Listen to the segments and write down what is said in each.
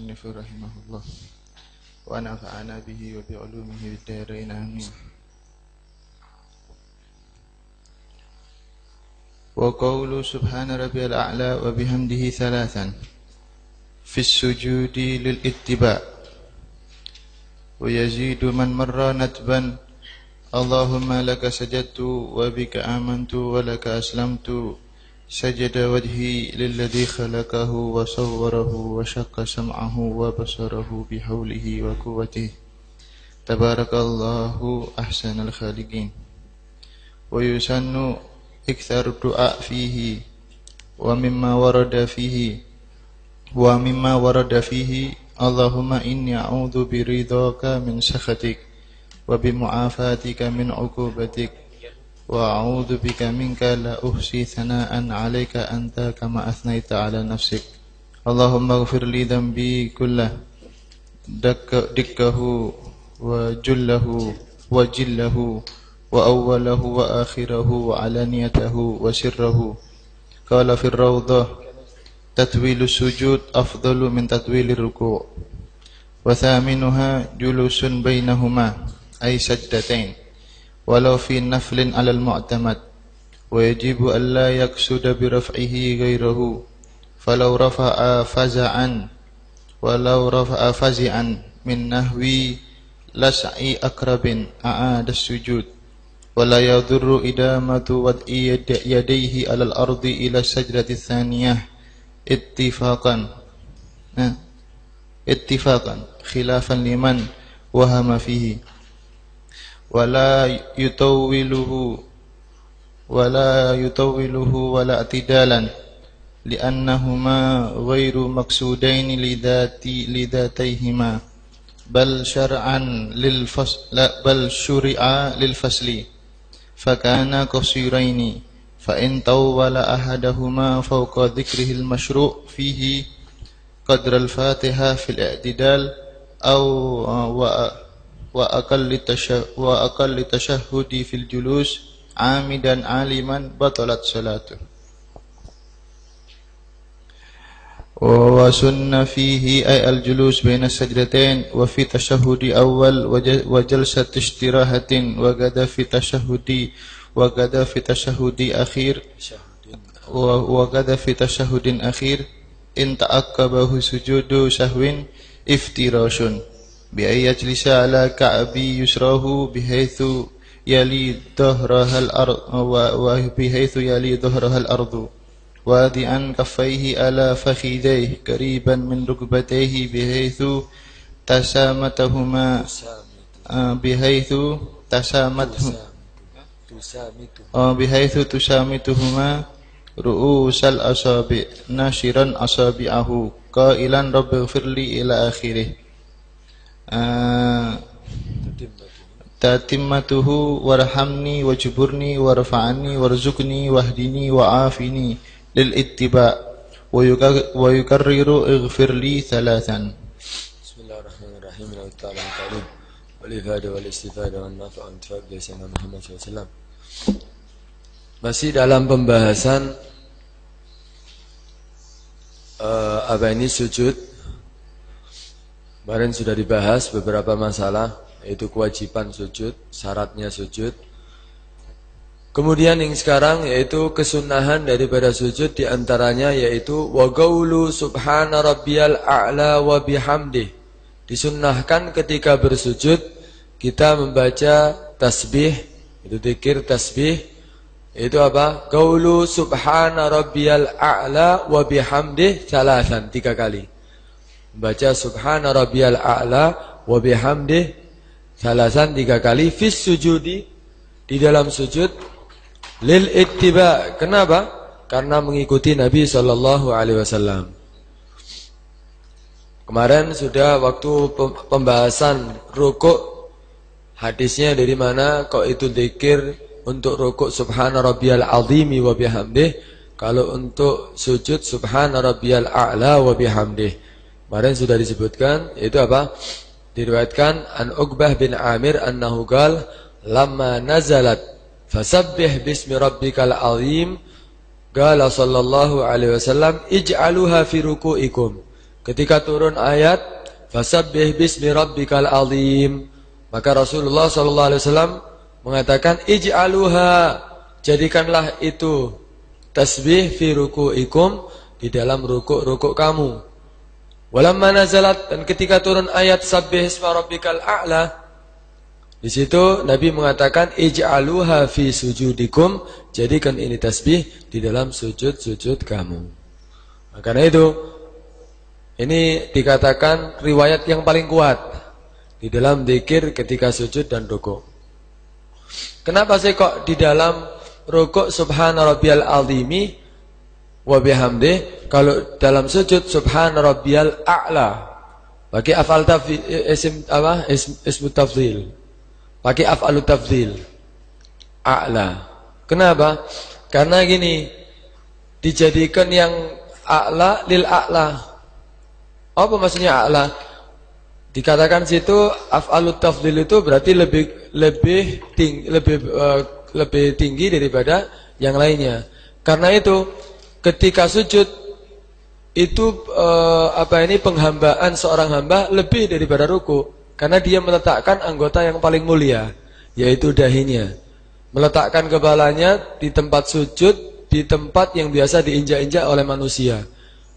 المصنف رحمه الله ونفعنا به وبعلومه في الدارين آمين. وقول سبحان ربي الأعلى وبحمده ثلاثا في السجود للاتباع ويزيد من مر ندبا اللهم لك سجدت وبك آمنت ولك أسلمت سجد وجهي للذي خلقه وصوره وشق سمعه وبصره بحوله وقوته تبارك الله أحسن الخالقين. ويسن إكثر الدعاء فيه ومما ورد فيه اللهم إني أعوذ برضاك من سخطك وبمعافاتك من عقوبتك وأعوذ بك منك لا أحصي ثناء عليك أنت كما أثنيت على نفسك. اللهم اغفر لي ذنبي كله دكه وجله وجله وأوله وآخره وعلانيته وسره. قال في الروضة تطويل السجود أفضل من تطويل الركوع وثامنها جلوس بينهما أي سجدتين ولو في نفل على المعتمد ويجب ألا يقصد برفعه غيره فلو رفع فزعا من نحو لسع أقرب أعاد السجود ولا يضر إدامة وضع يديه على الأرض إلى السجدة الثانية اتفاقا خلافا لمن وهم فيه ولا يطوله ولا اعتدالا لأنهما غير مقصودين لذاتيهما بل شرعا للفصل فكان قصيرين فإن طول أحدهما فوق ذكره المشروع فيه قدر الفاتحة في الاعتدال أو وأقل تشهد في الجلوس عامدا عالما بطلت صلاته. وسن فيه أي الجلوس بين السجدتين وفي تشهد أول وجلسة استراحة وغدا في تشهد أخير إن تأكبه سجود سهو افتراش بأن يجلس على كعب يسره بحيث يلي ظهرها الأرض واضعا كفيه على فخذيه قريبا من ركبتيه بحيث تسامتهما رؤوس الأصابع ناشرا أصابعه قائلا رب اغفر لي إلى آخره. تتمته وارحمني وجبرني وارفعني وارزقني واهدني وعافني للاتباع ويكرر اغفر لي ثلاثا. بسم الله الرحمن الرحيم. والإفادة والاستفادة والنفع والانتفاع بسيدنا Muhammad SAW. Masih dalam pembahasan sujud. Kemarin sudah dibahas beberapa masalah, yaitu kewajiban sujud, syaratnya sujud. Kemudian yang sekarang yaitu kesunahan daripada sujud, diantaranya yaitu wa qaulu subhana rabbiyal a'la wa bihamdih. Disunnahkan ketika bersujud kita membaca tasbih, itu dzikir tasbih. Itu apa? Qaulu subhana rabbiyal a'la wa bihamdih salasan, 3 kali. Baca subhana rabbiyal a'la wa bihamdih salasan, 3 kali. Fis sujudi, di dalam sujud. Lil ittiba, kenapa? Karena mengikuti Nabi SAW. Kemarin sudah waktu pembahasan rukuk, hadisnya dari mana kok itu dzikir untuk rukuk subhana rabbiyal azimi wa bihamdih, kalau untuk sujud subhana rabbiyal a'la wa bihamdih. Kemarin sudah disebutkan, itu apa? Diriwayatkan an Uqbah bin Amir annahu qala lamma nazalat fasabbih bismi rabbikal azim qala sallallahu alaihi wasallam ij'aluha fi ruku'ikum ketika turun ayat fasabbih bismi rabbikal azim, maka Rasulullah sallallahu alaihi wasallam mengatakan ij'aluha, jadikanlah itu tasbih fi ruku'ikum, di dalam rukuk kamu. Walamma nazalat, dan ketika turun ayat sabbih isma rabbikal a'la, di situ Nabi mengatakan ij'aluha fi sujudikum, jadikan ini tasbih di dalam sujud kamu. Nah, karena itu ini dikatakan riwayat yang paling kuat di dalam zikir ketika sujud dan rukuk. Kenapa sih kok di dalam rukuk subhana rabbiyal azimi wa bihamdih, kalau dalam sujud subhana rabbiyal a'la pakai afal tafdhil, ismu tafdhil, pakai afalut tafdhil a'la. Kenapa? Karena gini, dijadikan yang a'la lil a'la. Apa maksudnya a'la? Dikatakan situ afalut tafdhil itu berarti lebih tinggi daripada yang lainnya. Karena itu ketika sujud itu penghambaan seorang hamba lebih daripada ruku, karena dia meletakkan anggota yang paling mulia, yaitu dahinya, meletakkan kepalanya di tempat sujud, di tempat yang biasa diinjak-injak oleh manusia.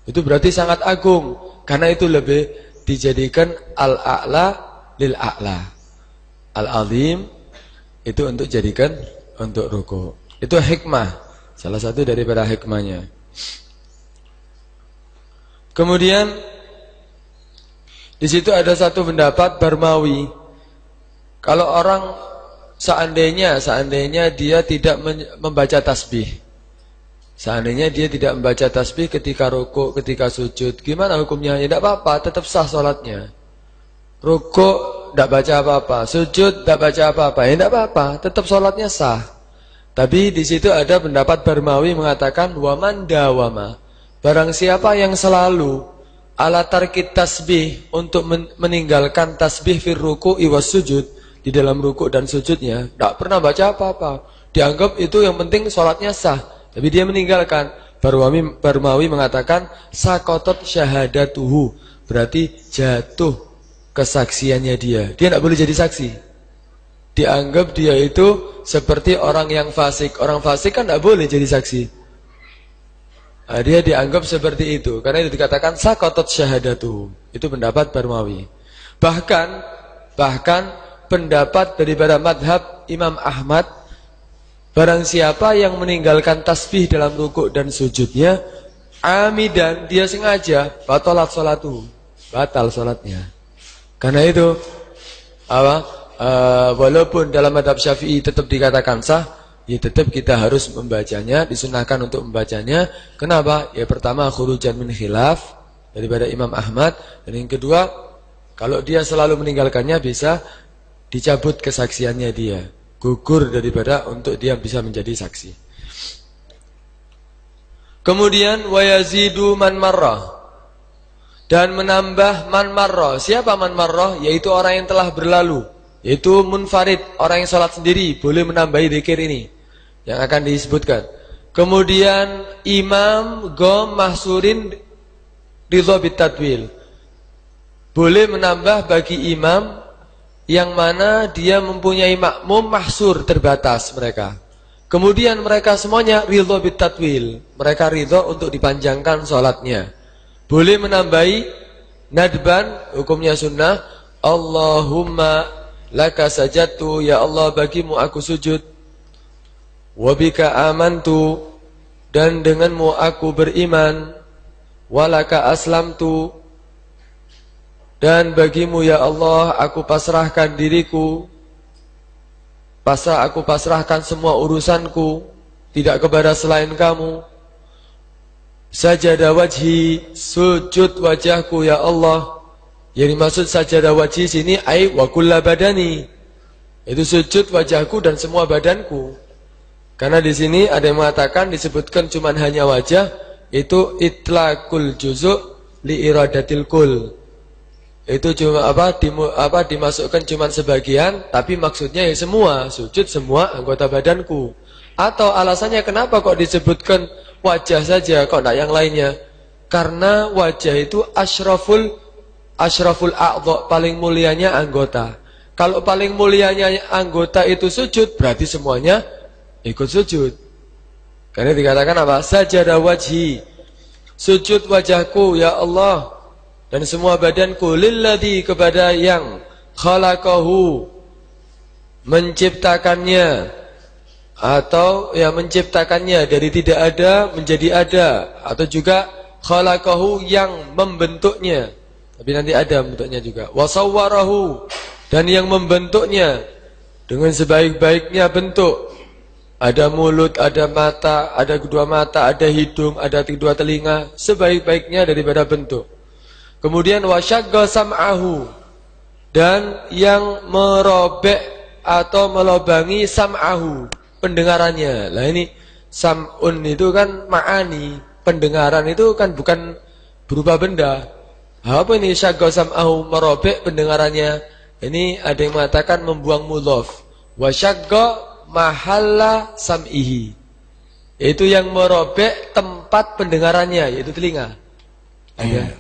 Itu berarti sangat agung, karena itu lebih dijadikan al-a'la lil a'la. Al-azim itu untuk jadikan untuk ruku. Itu hikmah, salah satu daripada hikmahnya. Kemudian di situ ada satu pendapat Barmawi. Kalau orang seandainya dia tidak membaca tasbih, seandainya dia tidak membaca tasbih ketika rukuk, ketika sujud, gimana hukumnya? Ya tidak apa-apa, tetap sah salatnya. Rukuk tidak baca apa-apa, sujud tidak baca apa-apa, ya tidak apa-apa, tetap salatnya sah. Tapi di situ ada pendapat Barmawi mengatakan waman dawama, barang siapa yang selalu ala tarkit tasbih, untuk meninggalkan tasbih fir ruku'i was sujud, di dalam rukuk dan sujudnya tidak pernah baca apa-apa, dianggap itu yang penting salatnya sah, tapi dia meninggalkan. Barmawi mengatakan sakotot syahadatuhu, berarti jatuh kesaksiannya dia tidak boleh jadi saksi. Dianggap dia itu seperti orang yang fasik. Orang fasik kan tidak boleh jadi saksi. Nah, dia dianggap seperti itu, karena itu dikatakan sakotot syahadatuhu. Itu pendapat Barmawi. Bahkan pendapat daripada madhab Imam Ahmad, barang siapa yang meninggalkan tasbih dalam rukuk dan sujudnya amidan, dia sengaja, batalat salatuhu, batal salatnya. Karena itu walaupun dalam madhab Syafi'i tetap dikatakan sah, ya tetap kita harus membacanya, disunahkan untuk membacanya. Kenapa? Ya pertama khurujan min khilaf daripada Imam Ahmad, dan yang kedua kalau dia selalu meninggalkannya bisa dicabut kesaksiannya dia, gugur daripada untuk dia bisa menjadi saksi. Kemudian wayazidu man marrah, dan menambah man marrah. Siapa man marrah? Yaitu orang yang telah berlalu, yaitu munfarid, orang yang sholat sendiri, boleh menambahi zikir ini yang akan disebutkan. Kemudian imam gom mahsurin ridho bitadwil, boleh menambah bagi imam yang mana dia mempunyai makmum mahsur, terbatas mereka. Kemudian mereka semuanya ridho bitadwil, mereka ridho untuk dipanjangkan sholatnya. Boleh menambahi nadban, hukumnya sunnah, Allahumma laka sajadtu, ya Allah bagimu aku sujud, wabika amantu, dan denganmu aku beriman, walaka aslamtu, dan bagimu ya Allah aku pasrahkan diriku, aku pasrahkan semua urusanku, tidak kepada selain kamu. Sajada wajhi, sujud wajahku ya Allah. Yang dimaksud sajada wajhi sini ai wa kulla badani, itu sujud wajahku dan semua badanku. Karena di sini ada yang mengatakan disebutkan cuman hanya wajah, itu itlaqul juzu' li iradatil kul. Itu cuma dimasukkan cuman sebagian, tapi maksudnya ya semua, sujud semua anggota badanku. Atau alasannya kenapa kok disebutkan wajah saja, kok tidak yang lainnya? Karena wajah itu asyraful a'dha, paling mulianya anggota. Kalau paling mulianya anggota itu sujud, berarti semuanya ikut sujud. Karena dikatakan apa? Sajada wajhi, sujud wajahku ya Allah, dan semua badanku, lilladzi, kepada yang khalaqahu, menciptakannya, atau ya menciptakannya dari tidak ada menjadi ada, atau juga khalaqahu, yang membentuknya, tapi nanti ada bentuknya juga, wasawwarahu, dan yang membentuknya dengan sebaik-baiknya bentuk. Ada mulut, ada mata, ada kedua mata, ada hidung, ada kedua telinga, sebaik-baiknya daripada bentuk. Kemudian wasyagga sam'ahu, dan yang merobek atau melobangi sam'ahu, pendengarannya. Lah ini sam'un itu kan ma'ani, pendengaran itu kan bukan berupa benda. Apa ini syagga sam'ahu, merobek pendengarannya? Ini ada yang mengatakan membuang mudhaf. Wasyagga mahalla sam'ihi, yaitu yang merobek tempat pendengarannya, yaitu telinga. Ya,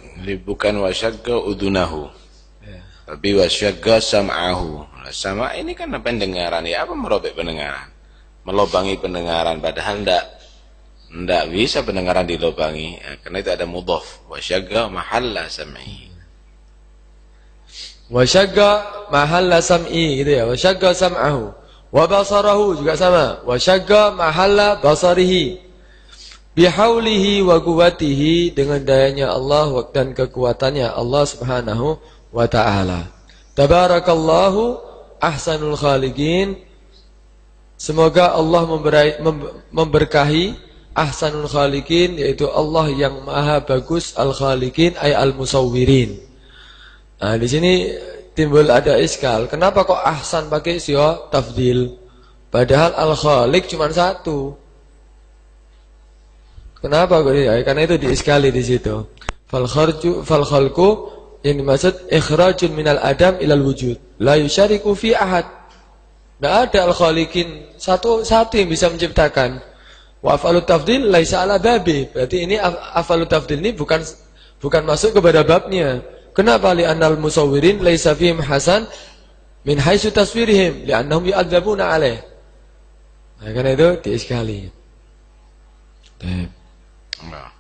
bukan wasyagga udunahu, ya, tapi wasyagga sam'ahu. Sama ini kan pendengaran, ya apa merobek pendengaran, melobangi pendengaran, padahal ndak bisa pendengaran dilobangi, ya, karena itu ada mudhaf, wasyagga mahalla sam'ihi. Wasyagga mahalla sam'i, gitu ya, wasyagga sam'ahu. Wa basarahu juga sama, wa syagga mahalla basarihi, bihaulihi wa quwwatihi, dengan dayanya Allah dan kekuatannya Allah Subhanahu wa ta'ala. Tabarakallahu ahsanul khaliqin. Semoga Allah memberkahi ahsanul khaliqin, yaitu Allah yang maha bagus, al-khaliqin ay al-musawwirin. Nah, di sini timbul ada iskal. Kenapa kok ahsan pakai sio tafdil? Padahal al-khaliq cuma satu. Kenapa kok ya? Karena itu diiskali di situ. Fal khalqu yang dimaksud ikhrajun minal adam ilal wujud. La yusyariku fi ahad. Tidak ada al-khaliqin, satu yang bisa menciptakan. Wa afalut tafdil laisa ala babi. Berarti ini afalut tafdil ini bukan masuk kepada babnya. Kenapa? Li'annal musawwirin laisa fihim hasan min haitsu taswirihim li'annahum yu'adzabuna alaih. Nah, karena itu diiskali. Nah.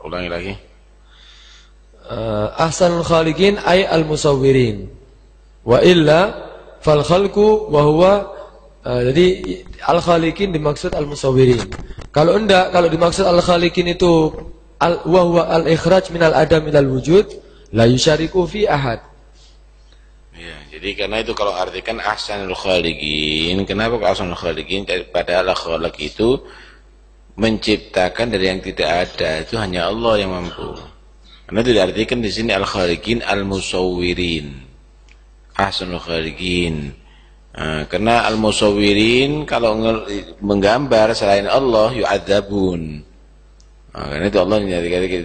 Ulangi lagi. Ahsanul khaliqin ay al musawwirin. Wa illa fal khalqu wa huwa, jadi al khaliqin dimaksud al musawwirin. Kalau enggak, kalau dimaksud al khaliqin itu wa huwa al-ikhraj minal adam ilal wujud, la yusyariku fi ahad. Ya, jadi karena itu kalau artikan ahsanul khaliqin, kenapa ahsanul khaliqin? Padahal khaliq itu menciptakan dari yang tidak ada, itu hanya Allah yang mampu. Karena itu diartikan di sini al-khaliqin al-musawwirin. Ahsanul khaliqin. Karena al-musawwirin kalau menggambar selain Allah yu'adzabun. Karena itu Allah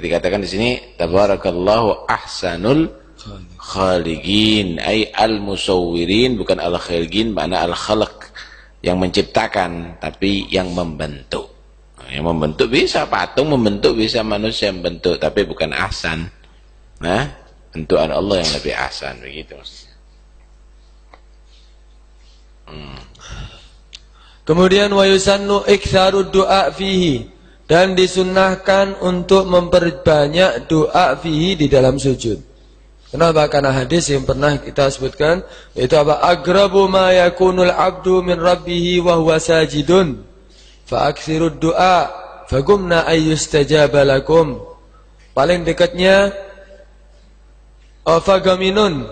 dikatakan di sini tabarakallahu ahsanul khaliqin ay al-musawwirin, bukan al-khaliqin, makna al-khalq, yang menciptakan, tapi yang membentuk. Yang membentuk bisa patung membentuk, bisa manusia membentuk, tapi bukan ahsan. Nah, bentukan Allah yang lebih ahsan, begitu maksudnya. Kemudian wa yusannu iktsarud du'a fihi, dan disunnahkan untuk memperbanyak doa fihi di dalam sujud. Kenapa? Karena hadis yang pernah kita sebutkan, yaitu apa? Agrabu ma yakunul abdu min rabbihi wa huwa sajidun fa aktsirud du'a fagumna ayyustajaba lakum. Paling dekatnya fagaminun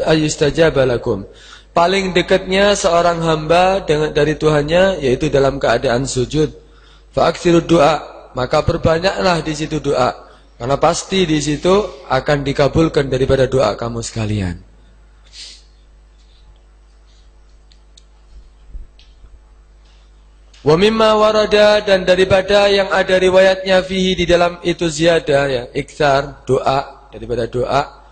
ayyustajaba lakum. Paling dekatnya seorang hamba dari Tuhannya, yaitu dalam keadaan sujud. Fa'aksirud doa, maka perbanyaklah di situ doa, karena pasti di situ akan dikabulkan daripada doa kamu sekalian. Wa mimma warada, dan daripada yang ada riwayatnya fihi di dalam itu ziyadah, ya, iktsar doa, daripada doa.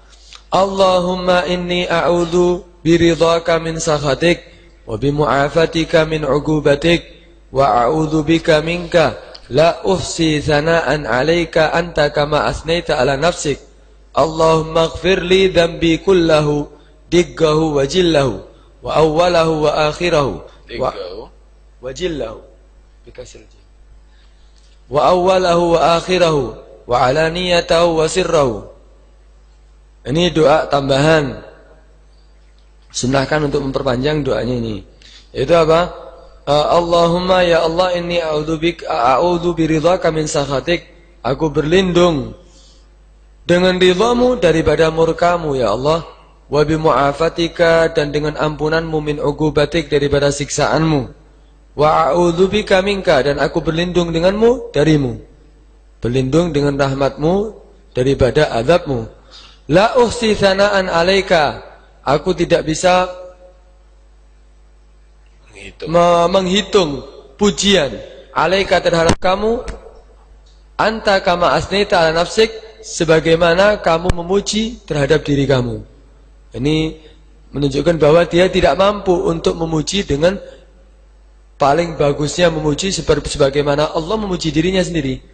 Allahumma inni a'udzu biridhaka min sakhatik wa bimu'afatika min 'uqubatik wa a'udzu bika minka la uhsi thana'an 'alaika anta kama asnaita 'ala nafsik. Allahumma ighfir li dhanbi kullahu diggahu wa jillahu wa awwalahu wa akhirahu wa jillahu bikasril jim. Wa awwalahu wa akhirahu wa alaniyatahu wa sirrahu. Ini doa tambahan. Sunahkan untuk memperpanjang doanya ini. Itu apa? Allahumma ya Allah inni a'udzu biridhaka min sakhatik. Aku berlindung dengan ridhamu daripada murkamu ya Allah. Wa bi mu'afatika, dan dengan ampunanmu min uqubatik, daripada siksaanmu. Wa a'udzu bika minka, dan aku berlindung denganmu darimu. Berlindung dengan rahmatmu daripada azabmu. La uhsi thana'an 'alaika. Aku tidak bisa menghitung pujian 'alaika terhadap kamu, anta kama asnaita 'ala nafsik, sebagaimana kamu memuji terhadap diri kamu. Ini menunjukkan bahwa dia tidak mampu untuk memuji dengan paling bagusnya memuji sebagaimana Allah memuji dirinya sendiri.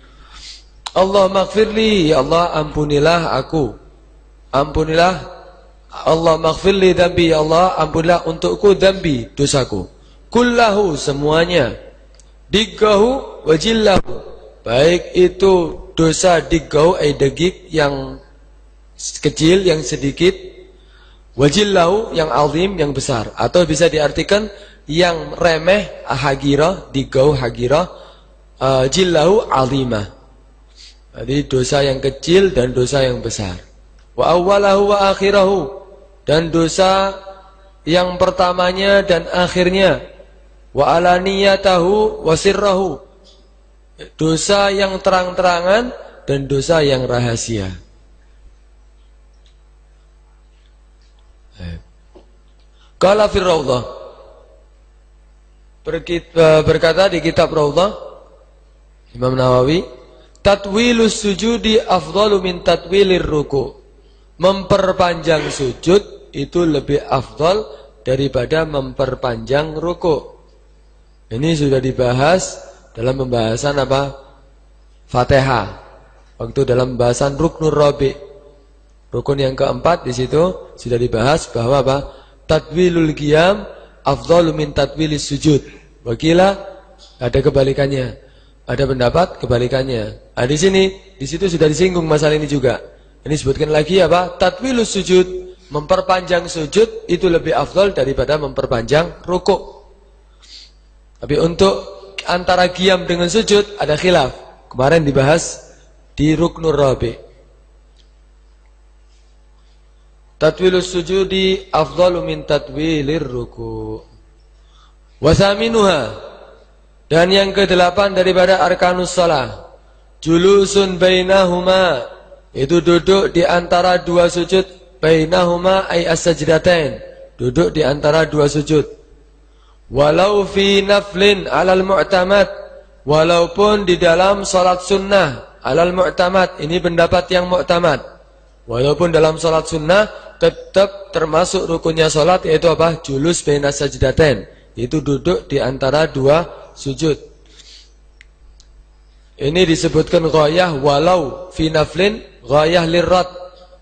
Allah maghfirli, ya Allah ampunilah aku. Ampunilah, Allah maghfirli dambi, ya Allah ampunilah untukku dambi, dosaku. Kullahu, semuanya. Diggahu wajillahu, baik itu dosa diggahu degik yang kecil, yang sedikit, wajillahu yang azim, yang besar. Atau bisa diartikan yang remeh hagirah, diggahu hagirah, jillahu azimah. Jadi dosa yang kecil dan dosa yang besar. Wa awwalahu wa akhirahu, dan dosa yang pertamanya dan akhirnya. Wa alaniyatahu wa sirrahu, dosa yang terang-terangan dan dosa yang rahasia. Qala fi Raudhah, berkata di kitab Raudhah Imam Nawawi, tatwilus sujudi afdalu min tatwilir ruku'. Memperpanjang sujud itu lebih afdal daripada memperpanjang ruku'. Ini sudah dibahas dalam pembahasan apa? Fatihah. Waktu dalam pembahasan Ruknur Rabi'. Rukun yang keempat di situ sudah dibahas bahwa apa? Tatwilul qiyam afdalu min tatwilis sujud. Wakila ada kebalikannya. Ada pendapat kebalikannya. Di situ sudah disinggung masalah ini juga. Ini sebutkan lagi apa? Tatwilus sujud, memperpanjang sujud itu lebih afdal daripada memperpanjang rukuk. Tapi untuk antara qiyam dengan sujud ada khilaf. Kemarin dibahas di Ruknur Rabi'. Tatwilus sujudi afdalu min tatwilir ruku'. Wasaminuha, dan yang ke-8 daripada arkanus shalah, julusun bainahuma, itu duduk di antara dua sujud. Bainahuma ay as-sajdatain, duduk di antara dua sujud. Walau fi naflin alal mu'tamad, walaupun di dalam salat sunnah alal mu'tamad, ini pendapat yang mu'tamad. Walaupun dalam salat sunnah tetap termasuk rukunnya salat, yaitu apa? Julus bainas sajdatain, itu duduk di antara dua sujud. Ini disebutkan ghayah walau fi naflin, ghayah lirrad.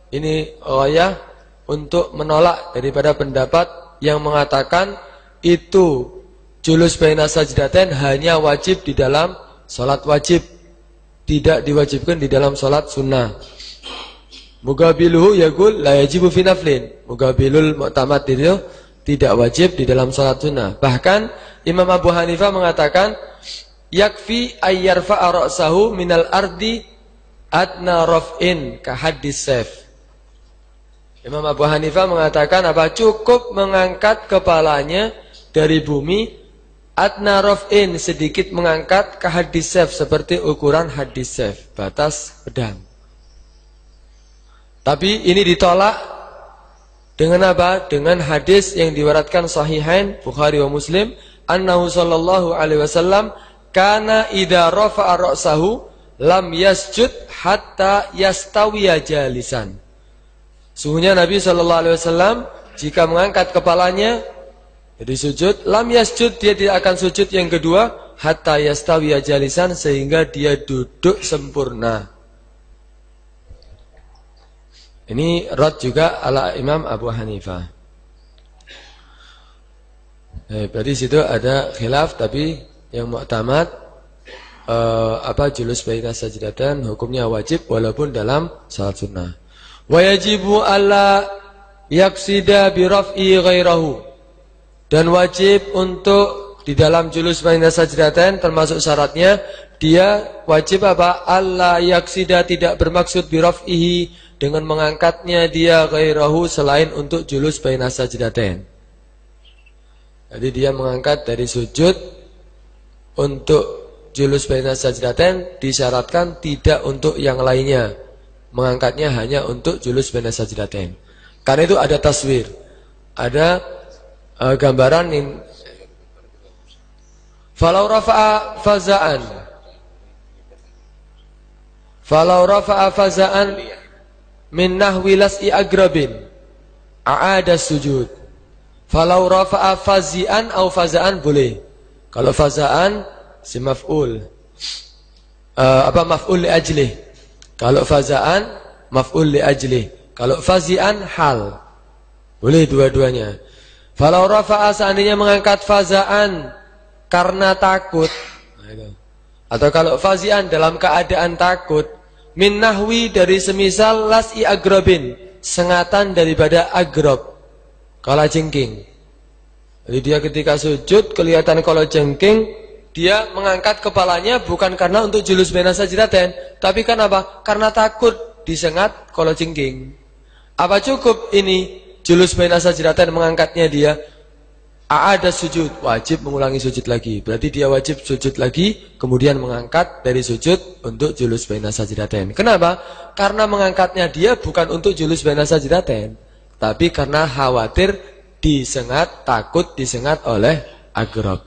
Ini ghayah untuk menolak daripada pendapat yang mengatakan itu julus bainas sajdatain hanya wajib di dalam salat wajib, tidak diwajibkan di dalam salat sunnah. Mugabiluhu yaqul la yajibu fi naflin. Mugabilul mu'tamad itu tidak wajib di dalam salat sunnah. Bahkan Imam Abu Hanifah mengatakan yakfi ayyarfa'a ra'sahu minal ardi adna raf'in ka haddis sayf. Imam Abu Hanifah mengatakan apa? Cukup mengangkat kepalanya dari bumi, adna raf'in, sedikit mengangkat, ka haddis sayf, seperti ukuran haddis sayf, batas pedang. Tapi ini ditolak dengan apa? Dengan hadis yang diwaratkan sahihain Bukhari wa Muslim, annahu sallallahu alaihi wasallam kana idza rafa'a ra'sahu lam yasjud hatta yastawiya jalisan. Sungguhnya Nabi sallallahu alaihi wasallam jika mengangkat kepalanya dari sujud, lam yasjud, dia tidak akan sujud yang kedua hatta yastawiya jalisan, sehingga dia duduk sempurna. Ini rad juga ala Imam Abu Hanifah. Berarti situ ada khilaf, tapi yang mu'tamad julus baina sajdatan hukumnya wajib walaupun dalam salat sunnah. Wa yajibu alla yaqsida bi raf'i ghairahu. Dan wajib untuk di dalam julus baina sajdatan termasuk syaratnya dia wajib alla yaqsida, tidak bermaksud bi raf'ihi, dengan mengangkatnya dia ghairahu, selain untuk julus baina sajdatain. Jadi dia mengangkat dari sujud untuk julus baina sajdatain, disyaratkan tidak untuk yang lainnya. Mengangkatnya hanya untuk julus baina sajdatain. Karena itu ada taswir, ada gambaran ini. Falau rafa'a faza'an min nahwi las'i agrabin a'ada sujud. Falau rafa'a fazi'an au faza'an boleh. Kalau faza'an si maf'ul maf'ul li ajlih. Kalau faza'an maf'ul li ajlih. Kalau fazi'an hal. Boleh dua-duanya. Falau rafa'a, seandainya mengangkat faza'an karena takut, atau kalau fazi'an dalam keadaan takut, min nahwi dari semisal las'i agrabin, sengatan daripada agrob, kala jengking. Jadi dia ketika sujud kelihatan kalau jengking, dia mengangkat kepalanya bukan karena untuk julus baina sajdatain, tapi kenapa? Karena takut disengat kalau jengking. Apa cukup ini julus baina sajdatain mengangkatnya dia? Ada sujud, wajib mengulangi sujud lagi. Berarti dia wajib sujud lagi, kemudian mengangkat dari sujud untuk julus baina sajdatain. Kenapa? Karena mengangkatnya dia bukan untuk julus baina sajdatain, tapi karena khawatir disengat, takut disengat oleh agrob.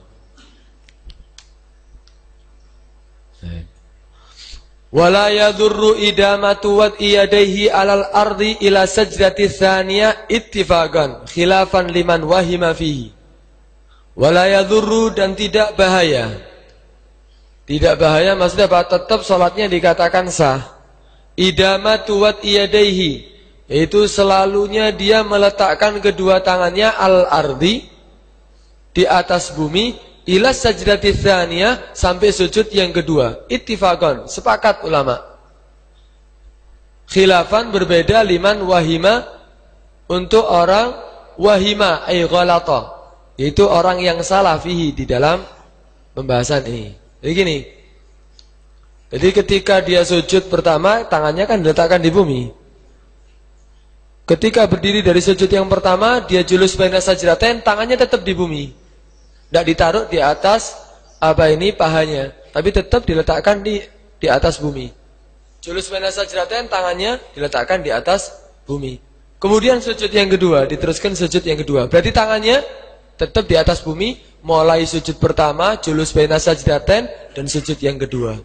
Wala yadurru idamatu wad'iyadaihi alal ardi ila sajdati tsaniyah ittifaqan khilafan liman wahima fihi. Wala yadurru, dan tidak bahaya. Tidak bahaya maksudnya apa? Tetap sholatnya dikatakan sah. Idamatu wad'iyadaihi, yaitu selalunya dia meletakkan kedua tangannya al-ardi, di atas bumi, ila sajdati tsaniyah, sampai sujud yang kedua. Ittifaqan, sepakat ulama. Khilafan, berbeda, liman wahima, untuk orang wahima ay ghalata, yaitu orang yang salah fihi, di dalam pembahasan ini. Jadi gini, jadi ketika dia sujud pertama, tangannya kan diletakkan di bumi. Ketika berdiri dari sujud yang pertama, dia julus baina sajdatain, tangannya tetap di bumi. Tidak ditaruh di atas pahanya, tapi tetap diletakkan di atas bumi. Julus baina sajdatain, tangannya diletakkan di atas bumi. Kemudian sujud yang kedua, diteruskan sujud yang kedua. Berarti tangannya tetap di atas bumi, mulai sujud pertama, julus baina sajdatain, dan sujud yang kedua.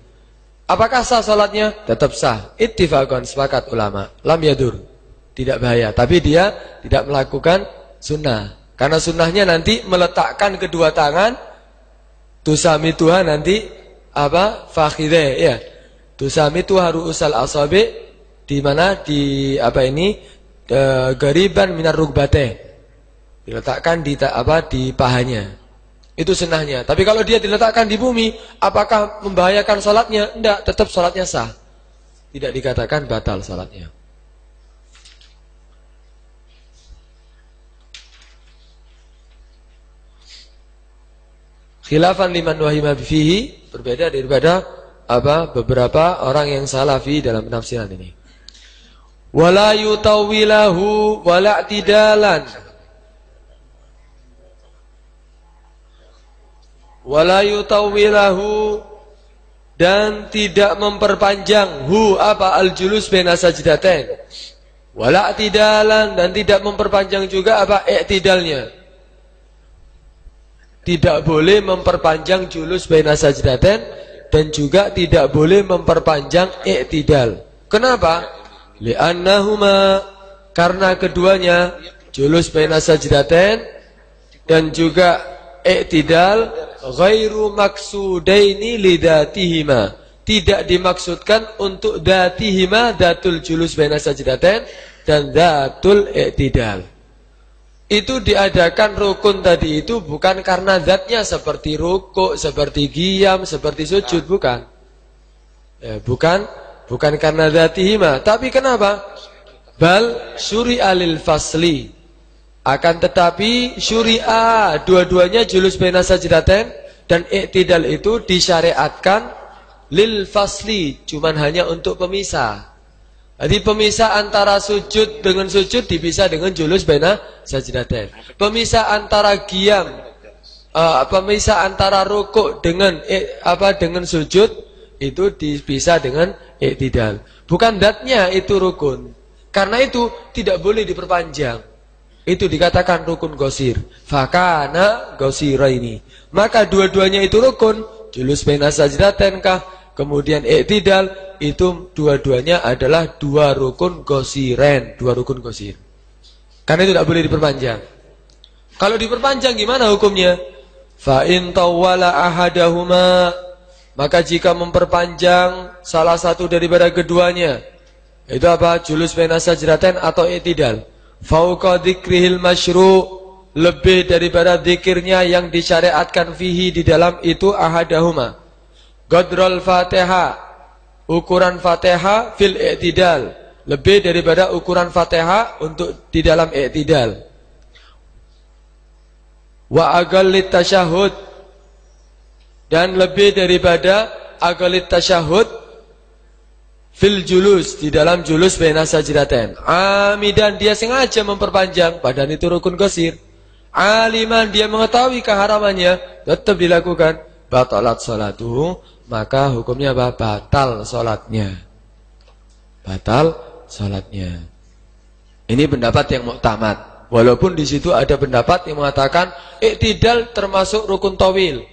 Apakah sah salatnya? Tetap sah. Ittifaqan, sepakat ulama. Lam yadur, tidak bahaya. Tapi dia tidak melakukan sunnah. Karena sunnahnya nanti meletakkan kedua tangan, tusami Tuhan nanti fakhideh, ya. Tusami Tuhan ru'usal asabi, di mana gariban minar rukbateh. Diletakkan di pahanya. Itu sunnahnya. Tapi kalau dia diletakkan di bumi, apakah membahayakan salatnya? Tidak, tetap salatnya sah. Tidak dikatakan batal salatnya. Khilafan liman wahima fihi, berbeda daripada beberapa orang yang salafi dalam penafsiran ini. Wala yutawwilahu wala i'tidalan. Wala yutawwilahu, dan tidak memperpanjang al-julus baina sajdatain. Wala i'tidalan, dan tidak memperpanjang juga i'tidalnya. Tidak boleh memperpanjang julus baina sajdatain, dan juga tidak boleh memperpanjang i'tidal. Kenapa? Li'annahuma, karena keduanya, julus baina sajdatain dan juga i'tidal, ghairu maksudaini lidatihima, tidak dimaksudkan untuk datihima, datul julus baina sajdatain dan datul i'tidal. Itu diadakan rukun tadi itu bukan karena zatnya seperti rukuk, seperti qiyam, seperti sujud, bukan. Ya, bukan karena zatihima, tapi kenapa? Bal syuri'a lil fasli. Akan tetapi syuri'a dua-duanya julus baina sajdatain dan i'tidal itu disyariatkan lil fasli, cuman hanya untuk pemisah. Jadi pemisah antara sujud dengan sujud dipisah dengan julus baina sajdatain. Pemisah antara qiyam, pemisah antara rukuk dengan sujud itu dipisah dengan i'tidal. Bukan zatnya itu rukun. Karena itu tidak boleh diperpanjang. Itu dikatakan rukun gosir. Fakana gosiraini. Maka dua-duanya itu rukun. Julus baina sajdatain kah? Kemudian i'tidal, itu dua-duanya adalah dua rukun gosiren, dua rukun gosir. Karena itu tidak boleh diperpanjang. Kalau diperpanjang gimana hukumnya? Fa in tawwala ahadahuma, maka jika memperpanjang salah satu daripada keduanya, itu apa? Julus baina sajdatain atau i'tidal. Fauqa dzikrihil masyru', lebih daripada zikirnya yang disyariatkan fihi di dalam itu ahadahuma. Qadrul Fatihah, ukuran Fatihah fil i'tidal, lebih daripada ukuran Fatihah untuk di dalam i'tidal. Wa aqallit tasyahud, dan lebih daripada aqallit tasyahud fil julus, di dalam julus baina sajdatain. Amidan, dia sengaja memperpanjang, padahal itu rukun qasir. Aliman, dia mengetahui keharamannya, tetap dilakukan. Batalat salatuhu, maka hukumnya apa? Batal salatnya. Batal salatnya. Ini pendapat yang muktamad. Walaupun di situ ada pendapat yang mengatakan i'tidal termasuk rukun tawil.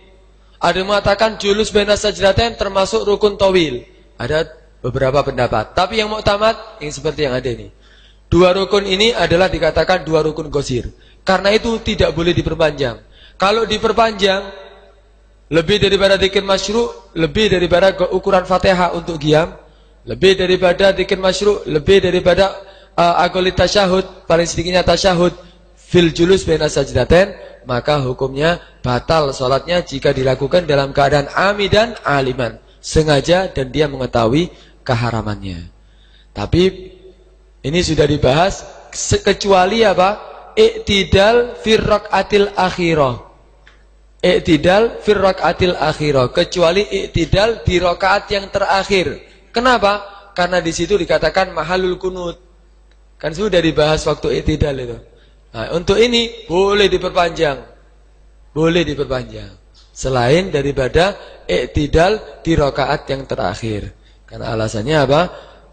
Ada yang mengatakan julus baina sajdatain termasuk rukun tawil. Ada beberapa pendapat. Tapi yang muktamad yang seperti yang ada ini. Dua rukun ini adalah dikatakan dua rukun qasir. Karena itu tidak boleh diperpanjang. Kalau diperpanjang, lebih daripada dzikir masyru', lebih daripada ukuran Fatihah untuk qiyam, lebih daripada dzikir masyru', lebih daripada aqallit tasyahud, paling sedikitnya tasyahud fil julus baina sajdatain, maka hukumnya batal salatnya jika dilakukan dalam keadaan amidan aliman, sengaja dan dia mengetahui keharamannya. Tapi ini sudah dibahas, kecuali apa? I'tidal fir raqatil akhirah. I'tidal fir raqatil akhirah, kecuali i'tidal di rakaat yang terakhir. Kenapa? Karena di situ dikatakan mahalul kunut. Kan sudah dibahas waktu i'tidal itu. Nah, untuk ini boleh diperpanjang. Boleh diperpanjang. Selain daripada i'tidal di rakaat yang terakhir. Karena alasannya apa?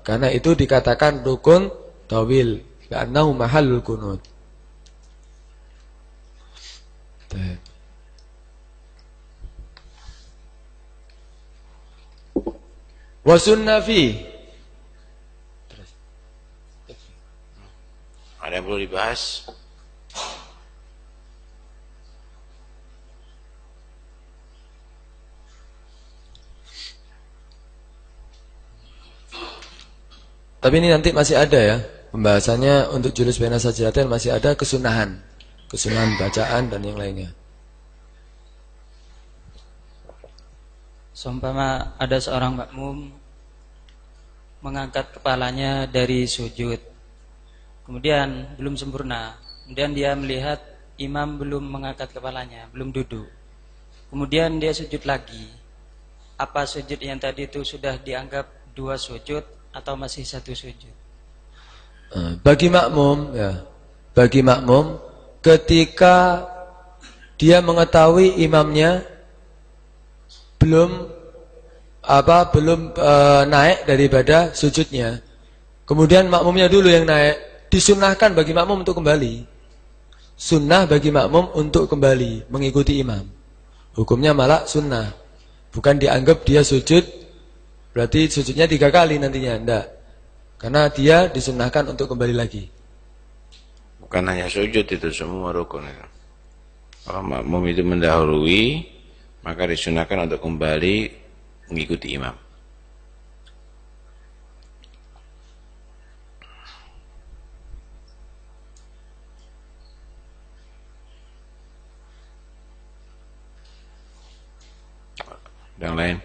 Karena itu dikatakan rukun tawil. Karena mahalul kunut. Wa sunnah fi. Ada yang perlu dibahas? Tapi ini nanti masih ada ya pembahasannya untuk julus baina sajdatain, masih ada kesunahan bacaan dan yang lainnya. Seumpama ada seorang makmum mengangkat kepalanya dari sujud, kemudian belum sempurna, kemudian dia melihat imam belum mengangkat kepalanya, belum duduk, kemudian dia sujud lagi. Apa sujud yang tadi itu sudah dianggap dua sujud atau masih satu sujud? Bagi makmum ya, bagi makmum ketika dia mengetahui imamnya belum naik daripada sujudnya, kemudian makmumnya dulu yang naik, disunahkan bagi makmum untuk kembali. Sunnah bagi makmum untuk kembali mengikuti imam. Hukumnya malah sunnah, bukan dianggap dia sujud berarti sujudnya 3 kali nantinya, enggak. Karena dia disunnahkan untuk kembali lagi. Bukan hanya sujud, itu semua rukun itu. Kalau makmum itu mendahului, maka disunahkan untuk kembali mengikuti imam. Yang lain?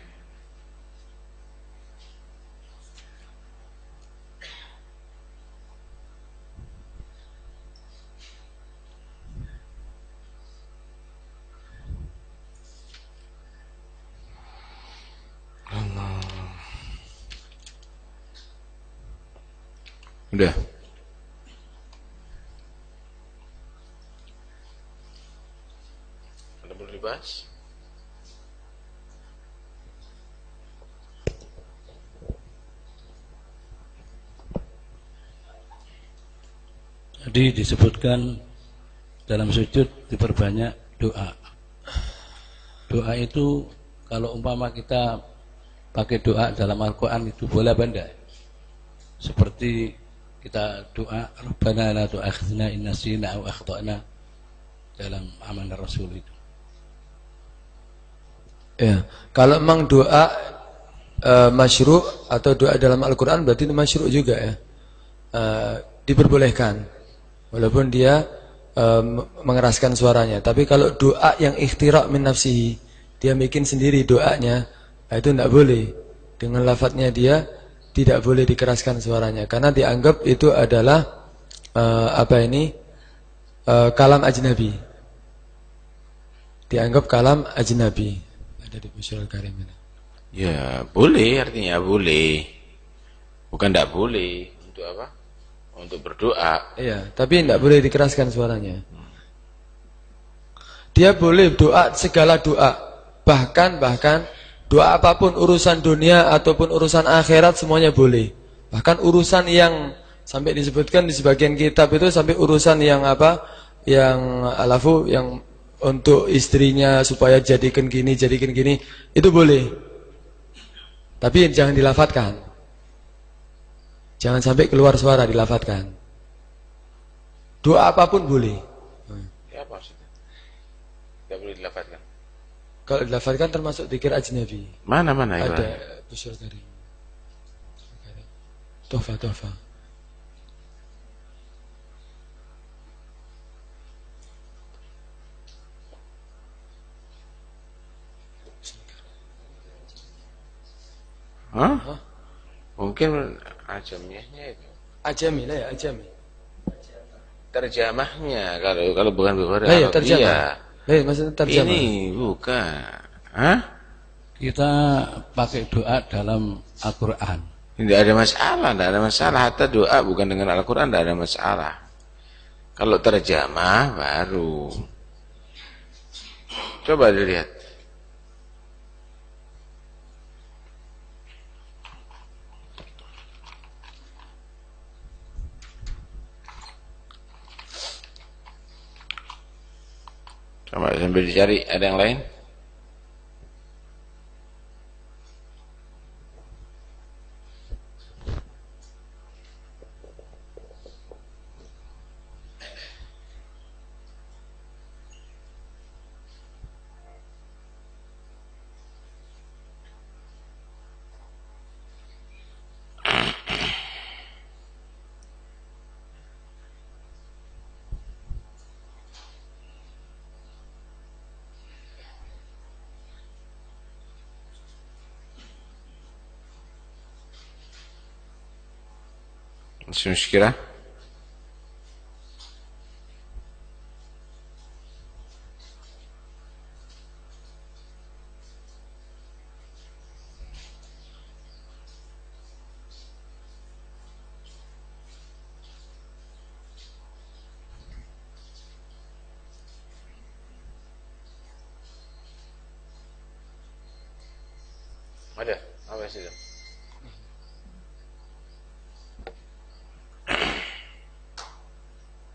Udah. Ada perlu dibahas? Jadi disebutkan dalam sujud diperbanyak doa. Doa itu kalau umpama kita pakai doa dalam Al-Quran itu boleh apa enggak? Seperti kita doa Rabbana la tu'akhidna in nasina aw akhtana dalam amanah Rasul itu. Ya, kalau memang doa masyru' atau doa dalam Al-Quran berarti itu masyru' juga ya. Diperbolehkan walaupun dia mengeraskan suaranya. Tapi kalau doa yang ikhtira' min nafsihi, dia bikin sendiri doanya, itu tidak boleh. Dengan lafadznya dia tidak boleh dikeraskan suaranya karena dianggap itu adalah kalam ajnabi. Dianggap kalam ajnabi. Ada di Musyarul Karim ini. Ya, boleh, artinya boleh. Bukan tidak boleh. Untuk apa? Untuk berdoa. Iya, tapi tidak boleh dikeraskan suaranya. Dia boleh doa segala doa. Bahkan doa apapun, urusan dunia ataupun urusan akhirat semuanya boleh. Bahkan urusan yang sampai disebutkan di sebagian kitab itu sampai urusan yang apa? Yang alafu yang untuk istrinya supaya jadikan gini, itu boleh. Tapi jangan dilafadzkan. Jangan sampai keluar suara dilafadzkan. Doa apapun boleh. Ya, apa maksudnya? Tidak boleh dilafadzkan. Kalau dilafadzkan termasuk dzikir ajnabi. Mana ada Musyarul Karim. Tofa. Hah? Mungkin ajamiyahnya itu. Ajami lah ya, ajami. Terjemahnya kalau bukan Bukhari. Ya, terjemah. Maksudnya terjemah. Ini bukan. Hah? Kita pakai doa dalam Al-Quran. Tidak ada masalah. Hatta doa bukan dengan Al-Quran tidak ada masalah. Kalau terjemah baru. Coba dilihat. Coba sambil dicari, ada yang lain? مش مشكلة. Ada apa sih?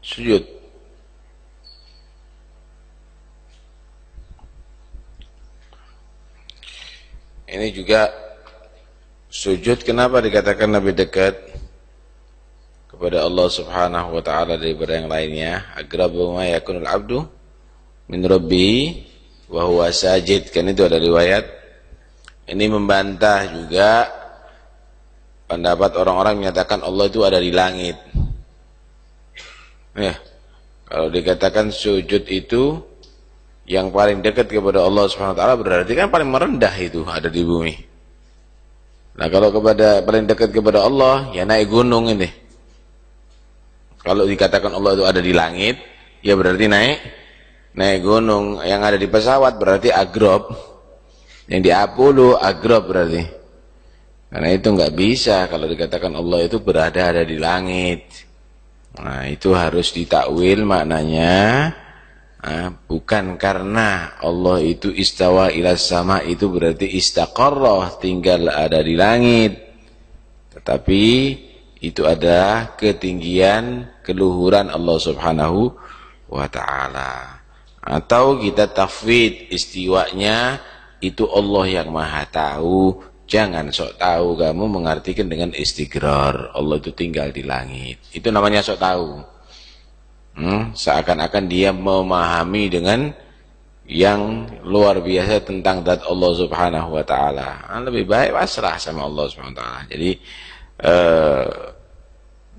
Sujud. Ini juga sujud kenapa dikatakan lebih dekat kepada Allah Subhanahu wa taala daripada yang lainnya? Aqrabu ma yakunul 'abdu min rabbih wa huwa sajid, kan itu ada riwayat. Ini membantah juga pendapat orang-orang menyatakan Allah itu ada di langit. Ya, kalau dikatakan sujud itu yang paling dekat kepada Allah Subhanahu wa taala, berarti kan paling merendah itu ada di bumi. Nah, kalau paling dekat kepada Allah, ya naik gunung ini. Kalau dikatakan Allah itu ada di langit, ya berarti naik gunung. Yang ada di pesawat berarti agrab. Yang di Apollo agrab berarti. Karena itu nggak bisa kalau dikatakan Allah itu ada di langit. Nah, itu harus ditakwil maknanya. Bukan karena Allah itu istawa ila sama itu berarti istaqarrah, tinggal ada di langit, tetapi itu adalah ketinggian keluhuran Allah Subhanahu wa ta'ala. Atau kita tafwid, istiwanya itu Allah yang maha tahu. Jangan sok tahu kamu mengartikan dengan istigrar Allah itu tinggal di langit, itu namanya sok tahu. Seakan-akan dia memahami dengan yang luar biasa tentang zat Allah Subhanahu wa ta'ala. Lebih baik pasrah sama Allah Subhanahu wa ta'ala. Jadi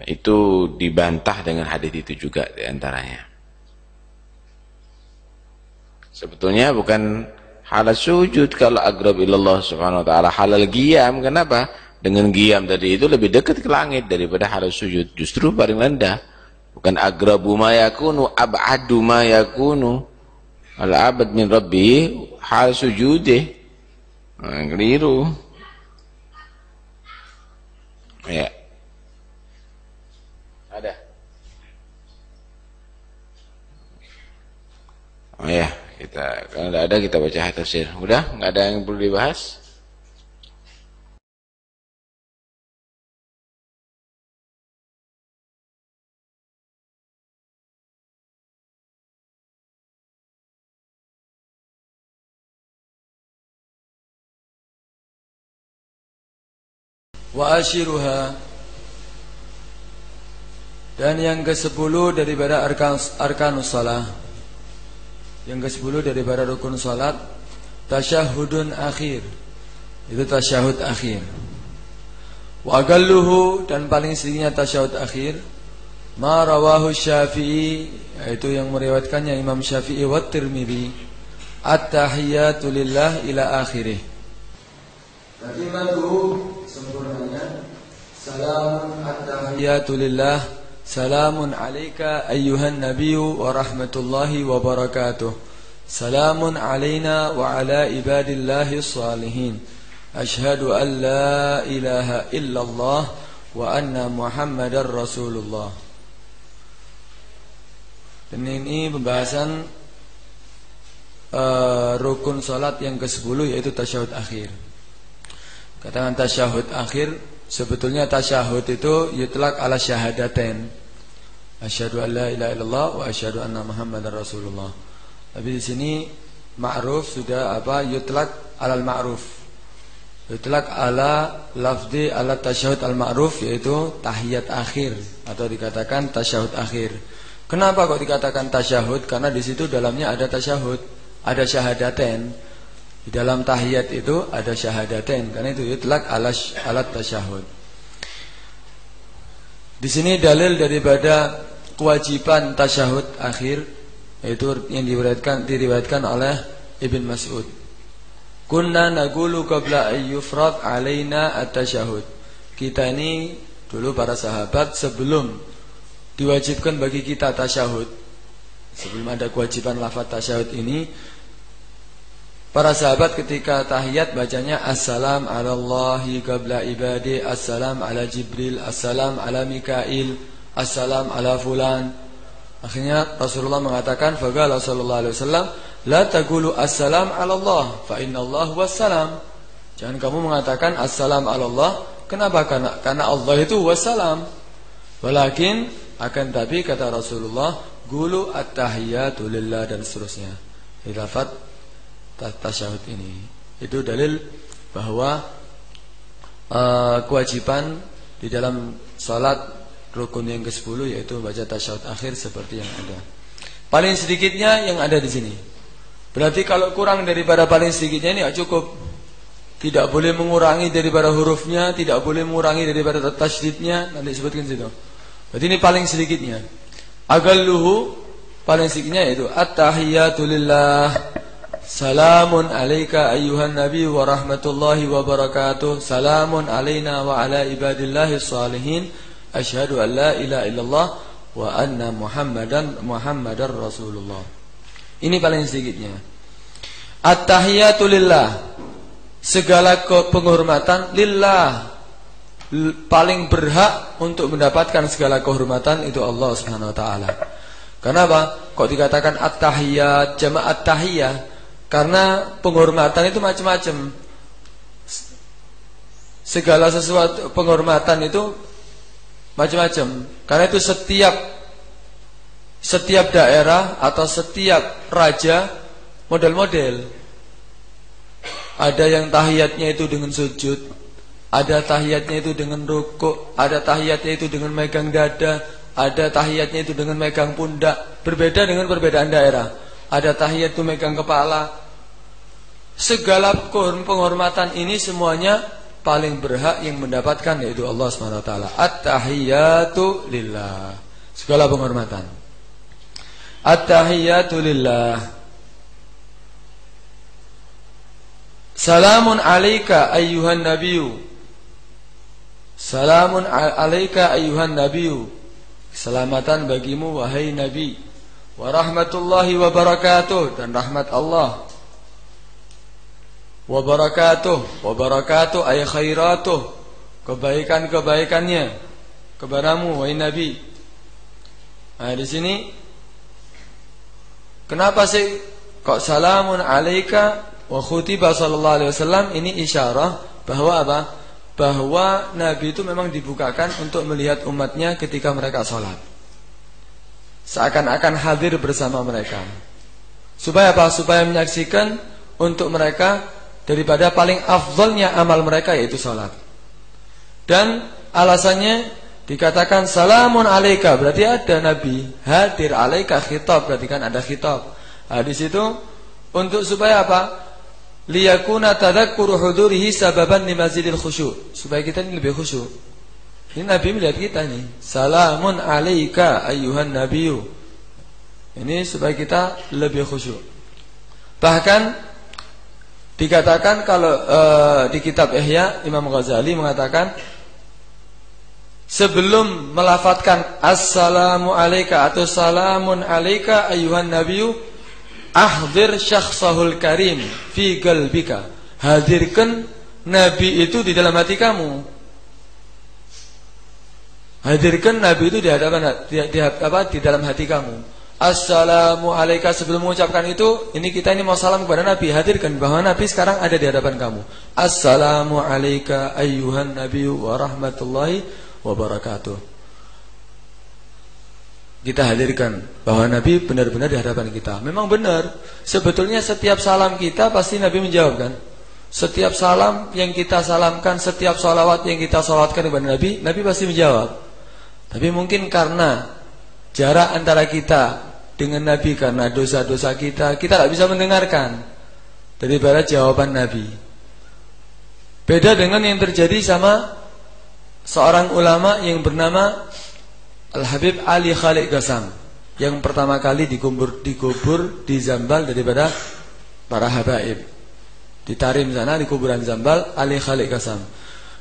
itu dibantah dengan hadis itu juga diantaranya. Sebetulnya bukan halal sujud kalau agrab ilallah Subhanahu wa ta'ala, halal qiyam. Kenapa? Dengan qiyam tadi itu lebih dekat ke langit daripada halal sujud, justru paling rendah. Bukan agrabu ma yakunu, ab'adu ma yakunu. Al-abad min rabbi hal sujudih. Keliru. Ya. Ada. Oh ya, kalau tidak ada kita baca tafsir. Udah, nggak ada yang perlu dibahas. Wa ashiruha, dan yang ke-10 daripada arkanus salah, yang ke-10 daripada rukun salat, tasyahudun akhir, itu tasyahud akhir. Wa agalluhu, dan paling sedikitnya tasyahud akhir, ma rawahu Syafi'i, yaitu yang meriwayatkannya Imam Syafi'i wa Tirmidzi, at-tahiyatu lillah ila akhirih. Tatimatu, sempurnanya, salamun at-tahiyatu lillah, salamun alayka ayyuhan nabiyyu wa rahmatullahi wa barakatuh, salamun alayna wa ala ibadillahi salihin, ashhadu an la ilaha illallah wa anna muhammadar rasulullah. Dan ini pembahasan rukun salat yang ke-10, yaitu tasyahud akhir. Katakan tasyahud akhir, sebetulnya tasyahud itu yutlaq ala syahadatain, asyhadu an la ilaha illallah wa asyhadu anna muhammadar rasulullah. Tapi di sini ma'ruf sudah yutlaq alal ma'ruf, yutlaq ala lafzi ala tasyahud al ma'ruf, yaitu tahiyat akhir atau dikatakan tasyahud akhir. Kenapa kok dikatakan tasyahud? Karena di situ dalamnya ada tasyahud, ada syahadatain. Di dalam tahiyat itu ada syahadatain, karena itu yutlaq alat tasyahud. Di sini dalil daripada kewajiban tasyahud akhir, yaitu yang diriwayatkan oleh Ibn Mas'ud. Kunna naqulu qabla ayyufrad alaina at-tasyahud. Kita ini dulu para sahabat sebelum diwajibkan bagi kita tasyahud, sebelum ada kewajiban lafaz tasyahud ini, para sahabat ketika tahiyat bacanya assalam ala Allahi qabla ibadi, assalam ala Jibril, assalam ala Mikail, assalam ala fulan. Akhirnya Rasulullah mengatakan, faqala sallallahu alaihi wasallam, la taqulu assalam ala Allah fa inna Allah wassalam. Jangan kamu mengatakan assalam ala Allah. Kenapa? Karena Allah itu wassalam. Walakin, akan tapi kata Rasulullah, qulu at-tahiyatu lillah, dan seterusnya. Lafaz tasyahud ini itu dalil bahwa kewajiban di dalam salat rukun yang ke-10 yaitu baca tasyahud akhir seperti yang ada. Paling sedikitnya yang ada di sini. Berarti kalau kurang daripada paling sedikitnya ini tidak cukup. Tidak boleh mengurangi daripada hurufnya, tidak boleh mengurangi daripada tasydidnya, nanti sebutkan situ. Berarti ini paling sedikitnya. Agalluhu, paling sedikitnya yaitu at-tahiyyatu lillah. Salamun alayka ayyuhan nabi wa rahmatullahi wa barakatuh. Salamun alayna wa ala ibadillahi salihin. Asyhadu an la ilaha illallah wa anna Muhammadar Rasulullah. Ini paling sedikitnya. At-tahiyyatu lillah. Segala penghormatan lillah. Paling berhak untuk mendapatkan segala kehormatan itu Allah Subhanahu wa taala. Kenapa? Kok dikatakan at-tahiyyat, jamak at-tahiyyah? Karena penghormatan itu macam-macam. Segala sesuatu penghormatan itu macam-macam. Karena itu setiap daerah atau setiap raja model-model. Ada yang tahiyatnya itu dengan sujud, ada tahiyatnya itu dengan rukuk, ada tahiyatnya itu dengan megang dada, ada tahiyatnya itu dengan megang pundak. Berbeda dengan perbedaan daerah. Ada tahiyat itu megang kepala. Segala penghormatan ini semuanya paling berhak yang mendapatkan yaitu Allah SWT. At-tahiyyatu lillah. Segala penghormatan. At-tahiyyatu lillah. Salamun alayka ayyuhan nabiyyu. Salamun alayka ayyuhan nabiyyu. Keselamatan bagimu wahai nabi. Wa rahmatullahi wa barakatuh, dan rahmat Allah. Wa barakatuh ay khairatuh, kebaikan-kebaikannya kepadamu wahai nabi. Nah, di sini kenapa sih kok salamun alayka wa khutiba sallallahu alaihi wasallam? Ini isyarah bahwa apa? Bahwa Nabi itu memang dibukakan untuk melihat umatnya ketika mereka sholat, seakan-akan hadir bersama mereka. Supaya apa? Supaya menyaksikan untuk mereka daripada paling afdalnya amal mereka yaitu sholat. Dan alasannya dikatakan salamun alaika, berarti ada Nabi hadir, alaika khitab, berarti kan ada khitab. Nah, di situ untuk supaya apa? Liyakuna tadzakkuru hudurihi sababan limazidil khusyuk, supaya kita ini lebih khusyuk. Ini Nabi melihat kita nih. Salamun alaika ayyuhan nabiyyu. Ini supaya kita lebih khusyuk. Bahkan dikatakan kalau di kitab Ihya Imam Ghazali mengatakan sebelum melafadzkan assalamu alaika atau salamun alaika ayyuhan nabiyyu, ahdir syakhsahul karim fi qalbika. Hadirkan Nabi itu di dalam hati kamu. Hadirkan Nabi itu di dalam hati kamu. Assalamu alaika, sebelum mengucapkan itu, ini kita ini mau salam kepada Nabi, hadirkan bahwa Nabi sekarang ada di hadapan kamu. Assalamu alaika ayyuhan nabiyyu wa rahmatullahi wa barakatuh. Kita hadirkan bahwa Nabi benar-benar di hadapan kita. Memang benar. Sebetulnya setiap salam kita pasti Nabi menjawab kan. Setiap salam yang kita salamkan, setiap salawat yang kita salawatkan kepada Nabi, Nabi pasti menjawab. Tapi mungkin karena jarak antara kita dengan Nabi, karena dosa-dosa kita tidak bisa mendengarkan daripada jawaban Nabi. Beda dengan yang terjadi sama seorang ulama yang bernama Al-Habib Ali Khalid Ghasam, yang pertama kali dikubur di Zambal daripada para habaib. Di Tarim sana, di kuburan Zambal, Ali Khalid Ghasam.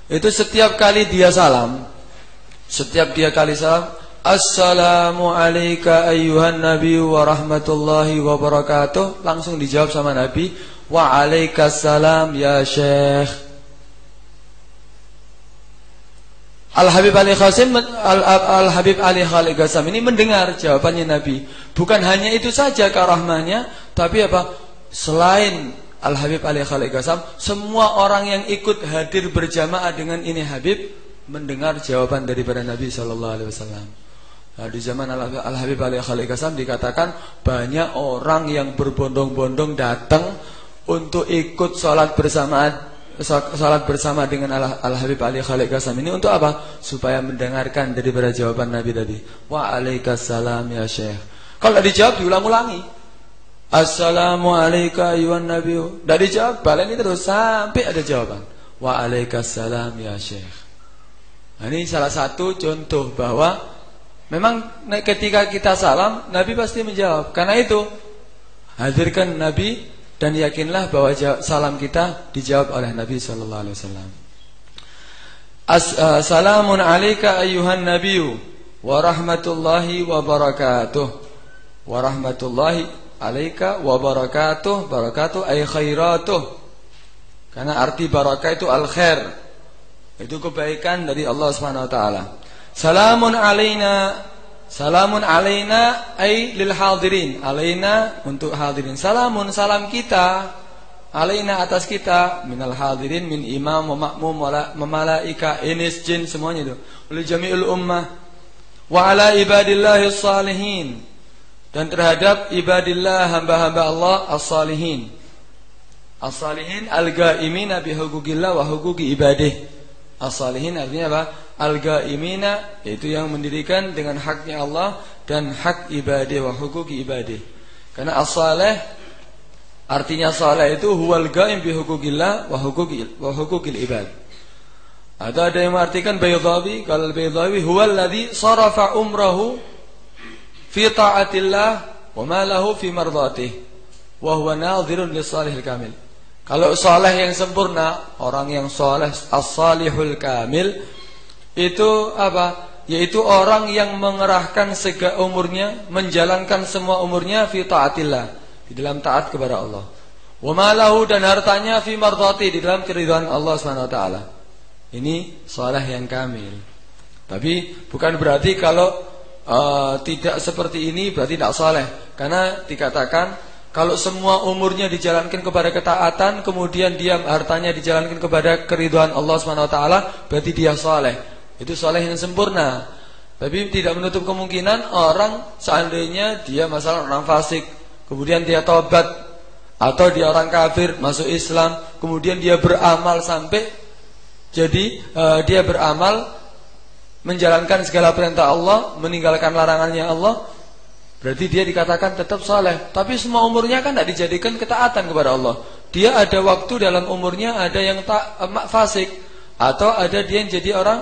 Itu setiap kali dia salam, assalamu alayka ayyuhan nabiyyu wa rahmatullahi wa barakatuh, langsung dijawab sama Nabi, wa alaikassalam ya syekh. Al-Habib Ali Khalid Ghasam ini mendengar jawabannya Nabi. Bukan hanya itu saja karahmahnya, tapi apa? Selain Al-Habib Ali Khalid Ghasam, semua orang yang ikut hadir berjamaah dengan ini Habib mendengar jawaban daripada Nabi sallallahu alaihi wasallam. Nah, di zaman Al-Habib Ali Khalid Ghasam dikatakan banyak orang yang berbondong-bondong datang untuk ikut salat bersama dengan Al-Habib Ali Khalid Ghasam ini untuk apa? Supaya mendengarkan daripada jawaban Nabi tadi. Wa alaikassalam ya syekh. Kalau dijawab diulang-ulangi. Assalamu alayka ayuhan nabiy. Tidak dijawab, baleni terus sampai ada jawaban. Wa alaikassalam ya Syekh. Nah, ini salah satu contoh bahwa memang ketika kita salam, Nabi pasti menjawab. Karena itu, hadirkan Nabi dan yakinlah bahwa salam kita dijawab oleh Nabi sallallahu alaihi wasallam. Assalamun alayka ayuhan nabiy wa rahmatullahi wa barakatuh. Wa rahmatullahi alayka wa barakatuh. Barakatuh ay khairatuh. Karena arti barakah itu al-khair. Itu kebaikan dari Allah Subhanahu wa taala. Salamun alaina. Salamun alaina ay lil hadirin. Alaina untuk hadirin. Salamun salam kita. Alaina atas kita minal hadirin min imam wa ma'mum wa malaika inis jin semuanya itu. Oleh jami'ul ummah wa ala ibadillahis salihin. Dan terhadap ibadillah hamba-hamba Allah as-salihin. As-salihin al-ghaimina bihuquqillah wa huquqi ibadih. As-salihin artinya apa? Al-ghaimina yaitu yang mendirikan dengan haknya Allah dan hak ibadah wa huquqi ibadih. Karena as-salih artinya salih itu huwal ghaim bihuquqillah wa huquqil ibad. Ada yang mengartikan Baydawi, kalau Baydawi huwal ladzi sarafa umrahu fi ta'atillah wa ma lahu fi mardhatih wa huwa nadhirun lis-salihil kamil. Kalau saleh yang sempurna, orang yang saleh as-salihul kamil itu apa? Yaitu orang yang mengerahkan segala umurnya, menjalankan semua umurnya fi ta'atillah, di dalam taat kepada Allah. Wa ma lahu dan hartanya fi mardhatih, di dalam keridhaan Allah Subhanahu wa taala. Ini saleh yang kamil. Tapi bukan berarti kalau tidak seperti ini berarti tidak saleh. Karena dikatakan kalau semua umurnya dijalankan kepada ketaatan, kemudian dia hartanya dijalankan kepada keridhaan Allah Subhanahu wa taala, berarti dia saleh. Itu saleh yang sempurna. Tapi tidak menutup kemungkinan orang seandainya dia masalah orang fasik, kemudian dia taubat, atau dia orang kafir masuk Islam, kemudian dia beramal sampai jadi dia beramal menjalankan segala perintah Allah, meninggalkan larangannya Allah, berarti dia dikatakan tetap saleh. Tapi semua umurnya kan tidak dijadikan ketaatan kepada Allah. Dia ada waktu dalam umurnya ada yang fasik, atau ada dia yang jadi orang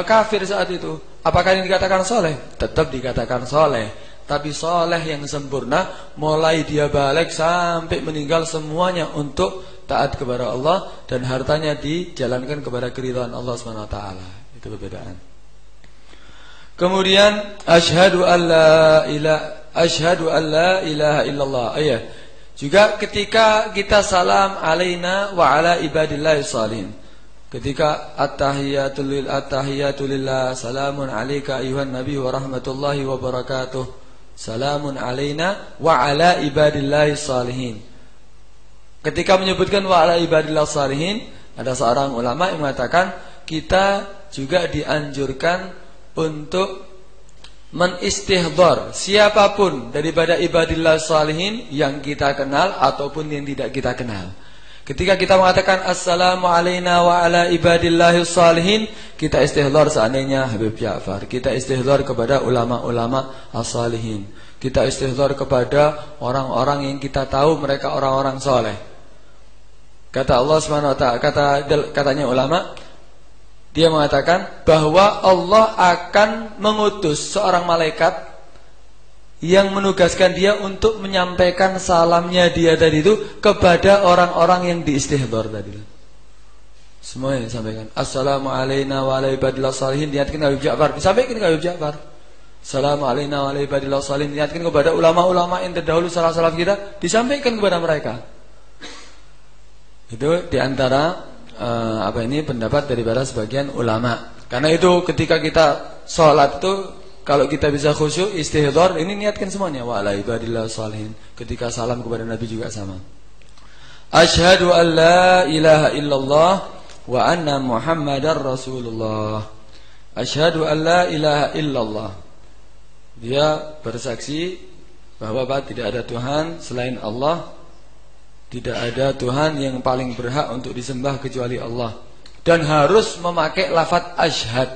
kafir saat itu. Apakah ini dikatakan saleh? Tetap dikatakan saleh. Tapi saleh yang sempurna, mulai dia balik sampai meninggal semuanya untuk taat kepada Allah dan hartanya dijalankan kepada keridhaan Allah Subhanahu wa taala. Itu perbedaan. Kemudian asyhadu an la ilaha illallah. Ayah. Juga ketika kita salam alaina wa ala ibadillahis salihin. Ketika at-tahiyatu lillah, salamun alayka ayuhan nabi wa rahmatullahi wa barakatuh. Salamun alaina wa ala ibadillahis salihin. Ketika menyebutkan wa ala ibadillahis salihin, ada seorang ulama yang mengatakan kita juga dianjurkan untuk menistihdhar siapapun daripada ibadillah salihin yang kita kenal ataupun yang tidak kita kenal. Ketika kita mengatakan assalamu alayna wa ala ibadillah salihin, kita istihdhar seandainya Habib Ja'far, kita istihdhar kepada ulama-ulama as-salihin, kita istihdhar kepada orang-orang yang kita tahu mereka orang-orang saleh. Kata Allah Subhanahu wa taala, katanya ulama, dia mengatakan bahwa Allah akan mengutus seorang malaikat yang menugaskan dia untuk menyampaikan salamnya dia tadi itu kepada orang-orang yang diistihdhar tadi. Semuanya disampaikan. Assalamu alayna wa ala ibadillah salihin, niatkan Habib Ja'far, disampaikan ke Habib Ja'far. Assalamu alayna wa ala ibadillah salihin, niatkan kepada ulama-ulama yang terdahulu salaf-salaf kita, disampaikan kepada mereka. Itu diantara pendapat daripada sebagian ulama. Karena itu ketika kita sholat itu kalau kita bisa khusyuk istihdhar, ini niatkan semuanya wa ala ibadillah salihin. Ketika salam kepada Nabi juga sama. Asyhadu an la ilaha illallah wa anna Muhammadar Rasulullah. Asyhadu an la ilaha illallah. Dia bersaksi bahwa tidak ada Tuhan selain Allah. Tidak ada Tuhan yang paling berhak untuk disembah kecuali Allah. Dan harus memakai lafaz asyhad.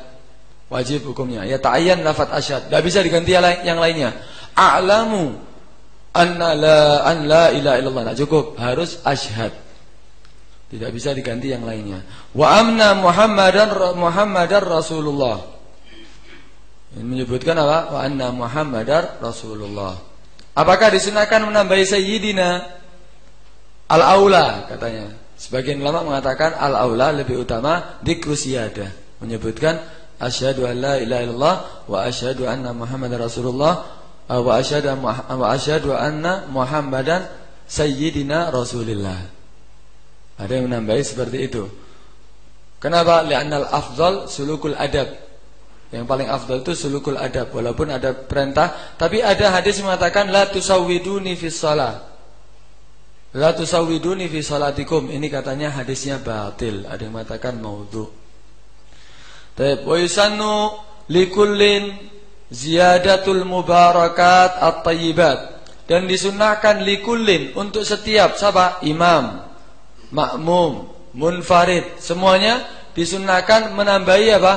Wajib hukumnya. Ya ta'ayyan lafaz asyhad. Tidak bisa diganti yang lainnya. A'lamu an la ilaha illallah. Tidak cukup, harus asyhad. Tidak bisa diganti yang lainnya. Wa amna Muhammadar Rasulullah. Ini menyebutkan apa? Wa anna Muhammadar Rasulullah. Apakah disunahkan menambahi sayyidina? Al-aula katanya. Sebagian ulama mengatakan al-aula lebih utama dzikru siyadah. Menyebutkan asyhadu an la ilaha illallah wa asyhadu anna Muhammadar Rasulullah wa asyhadu anna Muhammadan sayyidina Rasulillah. Ada yang menambahi seperti itu. Kenapa? Li'annal afdal sulukul adab. Yang paling afdal itu sulukul adab. Walaupun ada perintah, tapi ada hadis mengatakan la tusawwiduni fis shalah. La tusawwiduni fi salatikum. Ini katanya hadisnya batil. Ada yang mengatakan maudhu. Taib wa yusannu likullin ziyadatul mubarakat at-tayyibat. Dan disunnahkan likullin untuk setiap siapa? Imam, makmum, munfarid, semuanya disunnahkan menambahi apa?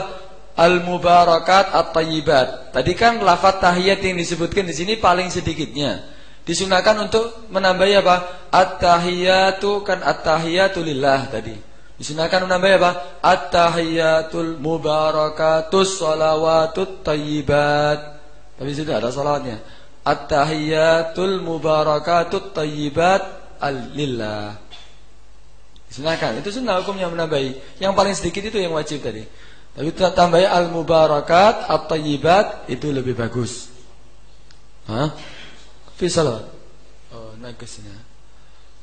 Al-mubarakat at-tayyibat. Tadi kan lafaz tahiyat yang disebutkan di sini paling sedikitnya. Disunnahkan untuk menambahi apa? At-tahiyatu kan at-tahiyatu lillah tadi. Disunnahkan menambahi apa? At-tahiyatul mubarakatus shalawatut tayyibat. Tapi sudah ada salawatnya. At-tahiyatul mubarakatut tayyibat lillah. Disunnahkan. Itu sunnah hukumnya menambahi. Yang paling sedikit itu yang wajib tadi. Tapi tambahi al-mubarakat at-tayyibat itu lebih bagus. Hah? Fi salawat. Oh, nagasnya.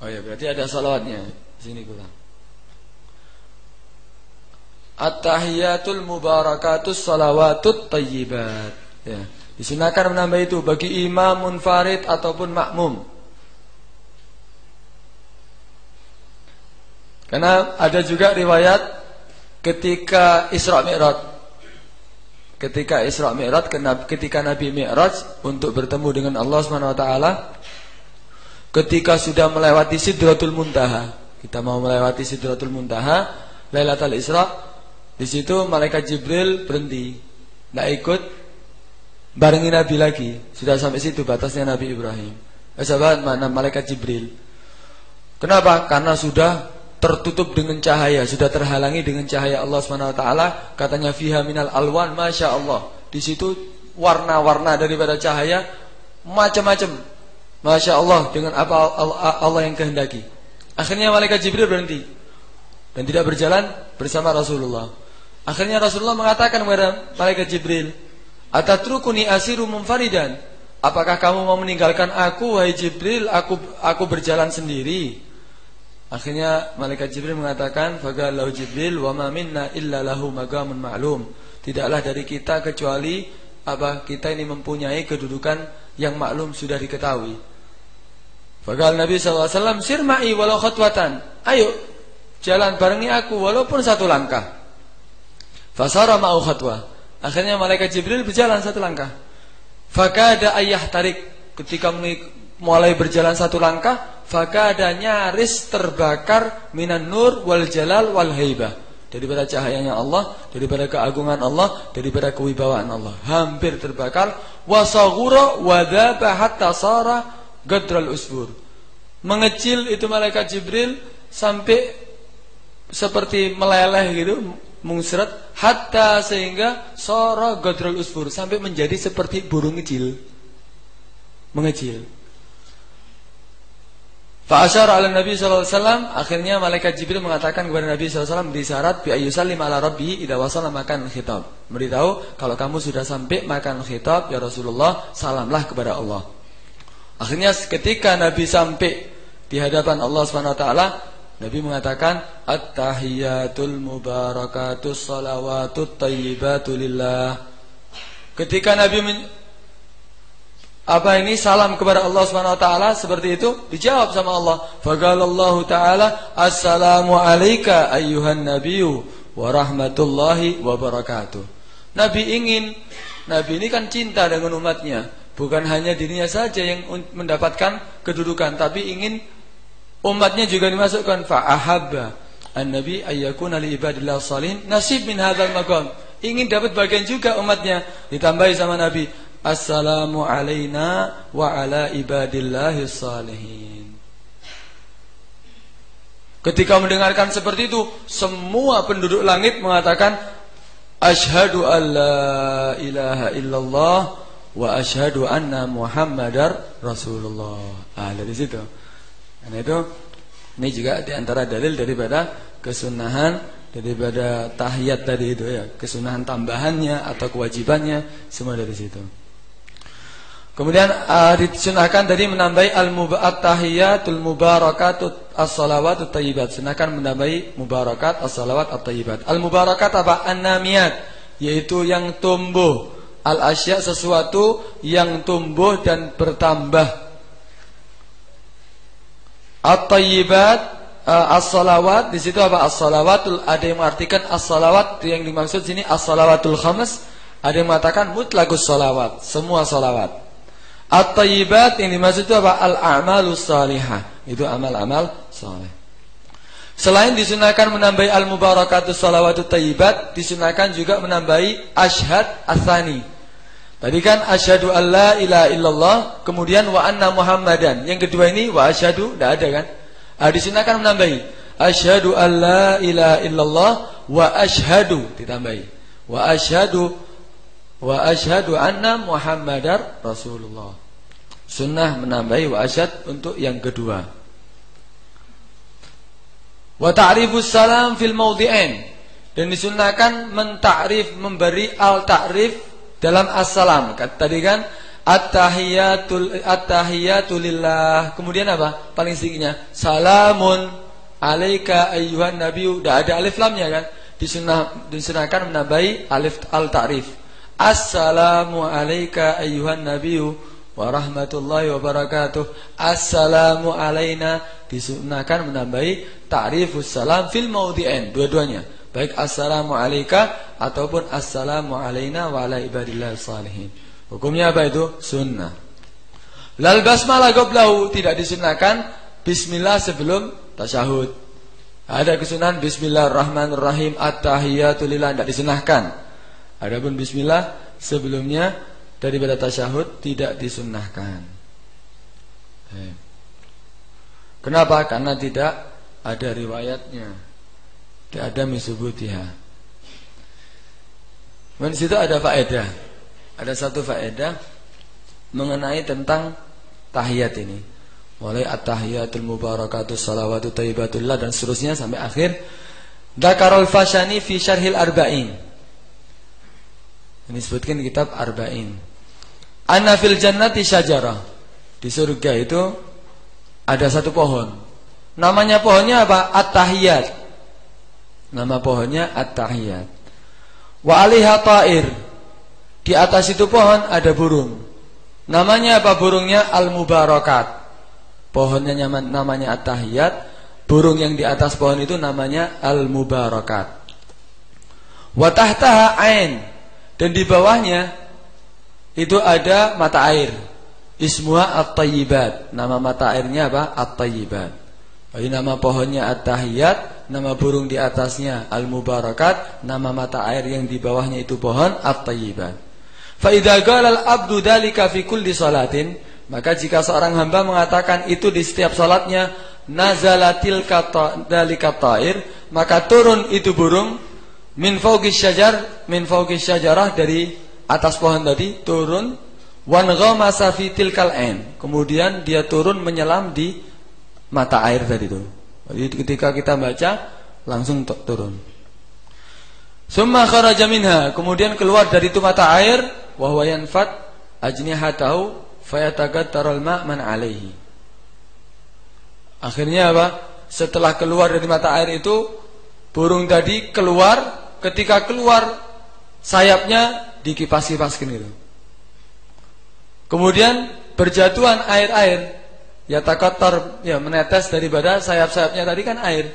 Oh ya, berarti ada salawatnya. Sini kurang. At-tahiyatul mubarakatus salawatut tayyibat. Ya, disunahkan menambah itu bagi imam, munfarid ataupun makmum. Karena ada juga riwayat ketika Isra Mi'raj. Ketika Isra Mi'raj, ketika Nabi Mi'raj untuk bertemu dengan Allah SWT, ketika sudah melewati Sidratul Muntaha, kita mau melewati Sidratul Muntaha, Lailatul Isra, di situ malaikat Jibril berhenti, tidak ikut barengi Nabi lagi. Sudah sampai situ batasnya Nabi Ibrahim. Sahabat mana malaikat Jibril? Kenapa? Karena sudah tertutup dengan cahaya, sudah terhalangi dengan cahaya Allah SWT. Katanya fiha minal alwan, masya Allah. Di situ warna-warna daripada cahaya macam-macam, masya Allah, dengan apa Allah yang kehendaki. Akhirnya malaikat Jibril berhenti dan tidak berjalan bersama Rasulullah. Akhirnya Rasulullah mengatakan kepada malaikat Jibril, atatrukuni asiru munfaridan? Apakah kamu mau meninggalkan aku, wahai Jibril? Aku berjalan sendiri. Akhirnya malaikat Jibril mengatakan, faqalahu Jibril wa ma minna illa lahu maqamun ma'lum. Tidaklah dari kita kecuali kita ini mempunyai kedudukan yang maklum sudah diketahui. Faqal Nabi sallallahu alaihi wasallam, sir ma'i walau khatwatan. Ayo jalan barengi aku walaupun satu langkah. Fasara ma'u khatwah. Akhirnya malaikat Jibril berjalan satu langkah. Fakada ayah tarik. Ketika mulai berjalan satu langkah, fakada nyaris terbakar minan nur wal jalal wal haibah. Daripada cahayanya Allah, daripada keagungan Allah, daripada kewibawaan Allah. Hampir terbakar. Wasaghura wadaba hatta sara gadral usfur. Mengecil itu malaikat Jibril sampai seperti meleleh gitu, mungsrat, hatta sehingga sara gadral usfur, sampai menjadi seperti burung kecil, mengecil. Fa asyara ala Nabi sallallahu alaihi wasallam. Akhirnya malaikat Jibril mengatakan kepada Nabi sallallahu alaihi wasallam, disyarat bi ayyusallim ala rabbi idza wasala makan khitab. Beritahu kalau kamu sudah sampai makan khitab ya Rasulullah, salamlah kepada Allah. Akhirnya ketika Nabi sampai di hadapan Allah Subhanahu wa taala, Nabi mengatakan at-tahiyatul mubarakatus salawatut tayyibatu lillah. Ketika Nabi salam kepada Allah Subhanahu wa taala seperti itu, dijawab sama Allah. Faqalallahu taala assalamu alayka ayyuhan nabiyyu wa rahmatullahi wa barakatuh. Nabi ini kan cinta dengan umatnya, bukan hanya dirinya saja yang mendapatkan kedudukan, tapi ingin umatnya juga dimasukkan. Fa'ahabba an-nabi ayyakuna li ibadillah salihin nasib min hadzal maqam. Ingin dapat bagian juga umatnya. Ditambahi sama Nabi, assalamu alaina wa ala ibadillahis salihin. Ketika mendengarkan seperti itu, semua penduduk langit mengatakan asyhadu alla ilaha illallah wa asyhadu anna muhammadar rasulullah. Dari situ. Karena itu ini juga diantara dalil daripada kesunahan daripada tahiyat tadi itu ya, kesunahan tambahannya atau kewajibannya semua dari situ. Kemudian disunahkan tadi menambahi at-tahiyatul mubarakatut as-salawatut thayyibat. Sunahkan menambahi mubarakat as-salawat at-thayyibat. Al-mubarakat apa? An-namiyat, yaitu yang tumbuh. Al-asya, sesuatu yang tumbuh dan bertambah. At-thayyibat, as-salawat, di situ apa? As-salawatul, ada yang mengartikan as-salawat, yang dimaksud sini as-salawatul khams, ada yang mengatakan mutlaqus salawat, semua salawat. At-thayyibat yang dimaksud itu apa? Al-a'malus salihah, itu amal-amal saleh. Selain disunahkan menambahi al-mubarakatus salawatut thayyibat, disunahkan juga menambahi asyhad ats-tsani. Tadi kan asyhadu alla ilaha illallah, kemudian wa anna muhammadan. Yang kedua ini wa asyhadu, tidak ada kan? Disunahkan menambahi asyhadu alla ilaha illallah wa asyhadu, ditambahi wa asyhadu anna muhammadar rasulullah. Sunnah menambahi wa asyhad untuk yang kedua. Wa ta'rifus salam fil mawdi'ain, dan disunnahkan mentakrif, memberi al-ta'rif dalam as-salam. Tadi kan at-tahiyatu lillah, kemudian apa? Paling sedikitnya salamun alaika ayyuhan nabiyyu, tidak ada alif lamnya kan? Disunahkan menambahi alif al-ta'rif. Assalamu alaika ayyuhan nabiyyu wa rahmatullahi wa barakatuh. Assalamu alaina, disunahkan menambahi ta'rifus salam fil mawdi'ain, dua-duanya, baik assalamu alaika ataupun assalamu alaina wa ala ibadillah salihin. Hukumnya apa itu? Sunnah. Lal basmalah qablahu, tidak disunahkan bismillah sebelum tasyahud. Ada kesunahan bismillahirrahmanirrahim at-tahiyatu lillah, tidak disunahkan. Adapun bismillah sebelumnya daripada tasyahud tidak disunnahkan. Kenapa? Karena tidak ada riwayatnya, tidak ada misubutiha. Di situ ada faedah, ada satu faedah mengenai tentang tahiyat ini, mulai at-tahiyatul mubarakatus salawatut thayyibatullah dan seterusnya sampai akhir. Dzakarul Fashani fi syarhil arba'in, ini disebutkan di kitab Arba'in. Anna fil jannati syajarah, di surga itu ada satu pohon. Namanya pohonnya apa? At-tahiyat. Nama pohonnya At-tahiyat. Wa 'alaiha ta'ir, di atas itu pohon ada burung. Namanya apa burungnya? Al-mubarakat. Pohonnya namanya At-tahiyat, burung yang di atas pohon itu namanya Al-mubarakat. Wa tahtaha 'ain, dan di bawahnya itu ada mata air. Ismuha at-thayyibat, nama mata airnya apa? At-thayyibat. Jadi nama pohonnya at-tahiyat, nama burung di atasnya al-mubarakat, nama mata air yang di bawahnya itu pohon at-thayyibat. Fa idza qala al-'abdu dzalika fi kulli salatin, maka jika seorang hamba mengatakan itu di setiap salatnya, nazalatil dzalika ta'ir, maka turun itu burung min fawqis syajar, min fawqis syajarah, dari atas pohon tadi turun, wan ghamasa fi tilkal ain, kemudian dia turun menyelam di mata air tadi itu. Jadi ketika kita baca langsung turun. Summa kharaja minha, kemudian keluar dari itu mata air, wa huwa yanfat ajnihatahu fayataqattaral ma' man alaihi. Akhirnya apa? Setelah keluar dari mata air itu, burung tadi keluar, ketika keluar sayapnya dikipas-kipaskan gitu. Kemudian berjatuhan air-air, ya takattar, ya menetes daripada sayap-sayapnya tadi kan air.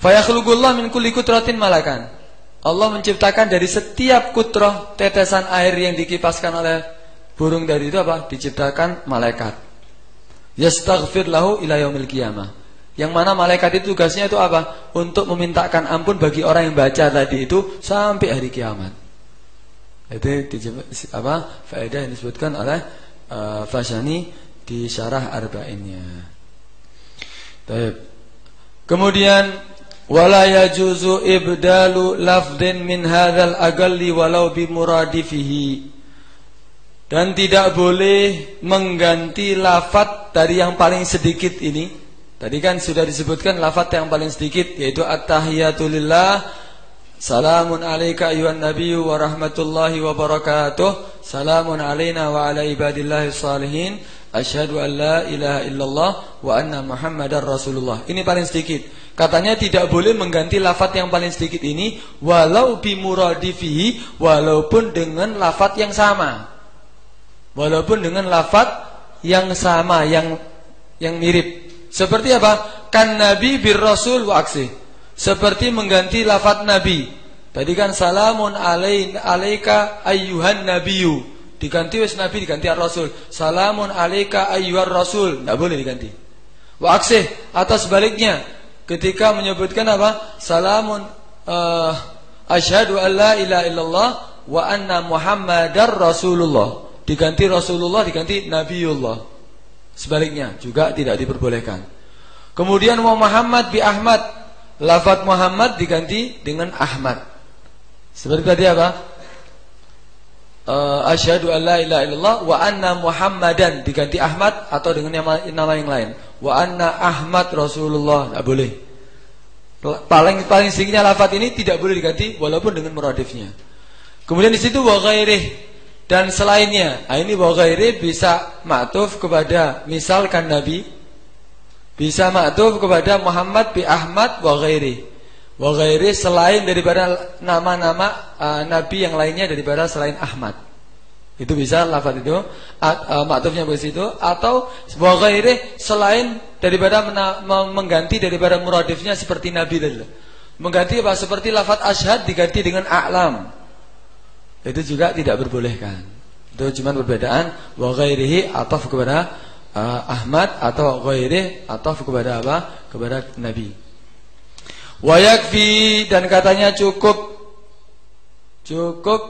Fayakhluqullah min kulli kutratin malakan. Allah menciptakan dari setiap kutrah tetesan air yang dikipaskan oleh burung tadi itu apa? Diciptakan malaikat. Yastaghfir lahu ila yaumil qiyamah. Yang mana malaikat itu tugasnya itu apa? Untuk memintakan ampun bagi orang yang baca tadi itu sampai hari kiamat. Itu faedah yang disebutkan oleh Fasyani di syarah arba'innya. Baik. Kemudian wala yajuzu ibdalu lafdhin min hadzal aqalli walau bi muradifihi. Dan tidak boleh mengganti lafaz dari yang paling sedikit ini. Tadi kan sudah disebutkan lafaz yang paling sedikit, yaitu at-tahiyatu lillah, salamun alayka ayyuhan nabiyyu wa rahmatullahi wa barakatuh, salamun alayna wa ala ibadillahi salihin, asyhadu an la ilaha illallah wa anna muhammadar rasulullah. Ini paling sedikit. Katanya tidak boleh mengganti lafaz yang paling sedikit ini walau bimuradifihi, walaupun dengan lafaz yang sama. Walaupun dengan lafaz yang sama, yang mirip. Seperti apa? Kan nabi bir rasul wa aksi. Seperti mengganti lafaz nabi. Tadi kan salamun alayka ayyuhan nabiyyu. Diganti wis nabi, diganti ar-rasul. Salamun alayka ayyuhar rasul. Enggak boleh diganti. Wa aksi atau sebaliknya. Ketika menyebutkan apa? Salamun asyhadu an la ilaha illallah wa anna muhammadar rasulullah. Diganti rasulullah, diganti nabiullah. Sebaliknya juga tidak diperbolehkan. Kemudian wa Muhammad bi Ahmad. Lafaz Muhammad diganti dengan Ahmad. Seperti tadi apa? Asyhadu an la ilaha illallah wa anna Muhammadan, diganti Ahmad atau dengan nama yang lain. Wa anna Ahmad Rasulullah. Tidak boleh. Paling sedikitnya lafaz ini tidak boleh diganti walaupun dengan muradifnya. Kemudian di situ wa ghairih dan selainnya. Nah, ini wa ghairih bisa ma'tuf kepada misalkan Nabi, bisa ma'tuf kepada Muhammad bi Ahmad wa ghairih. Wa ghairih selain daripada nama-nama Nabi yang lainnya daripada selain Ahmad. Itu bisa lafaz itu ma'tufnya ke situ, atau wa ghairih selain daripada mengganti daripada muradifnya seperti Nabi tadi. Mengganti apa? Seperti lafaz asyhad diganti dengan a'lam. Itu juga tidak berbolehkan. Itu cuma perbedaan wa ghairihi ataf kepada Ahmad atau ghairih ataf kepada apa? Kepada Nabi. Wa yakfi, dan katanya cukup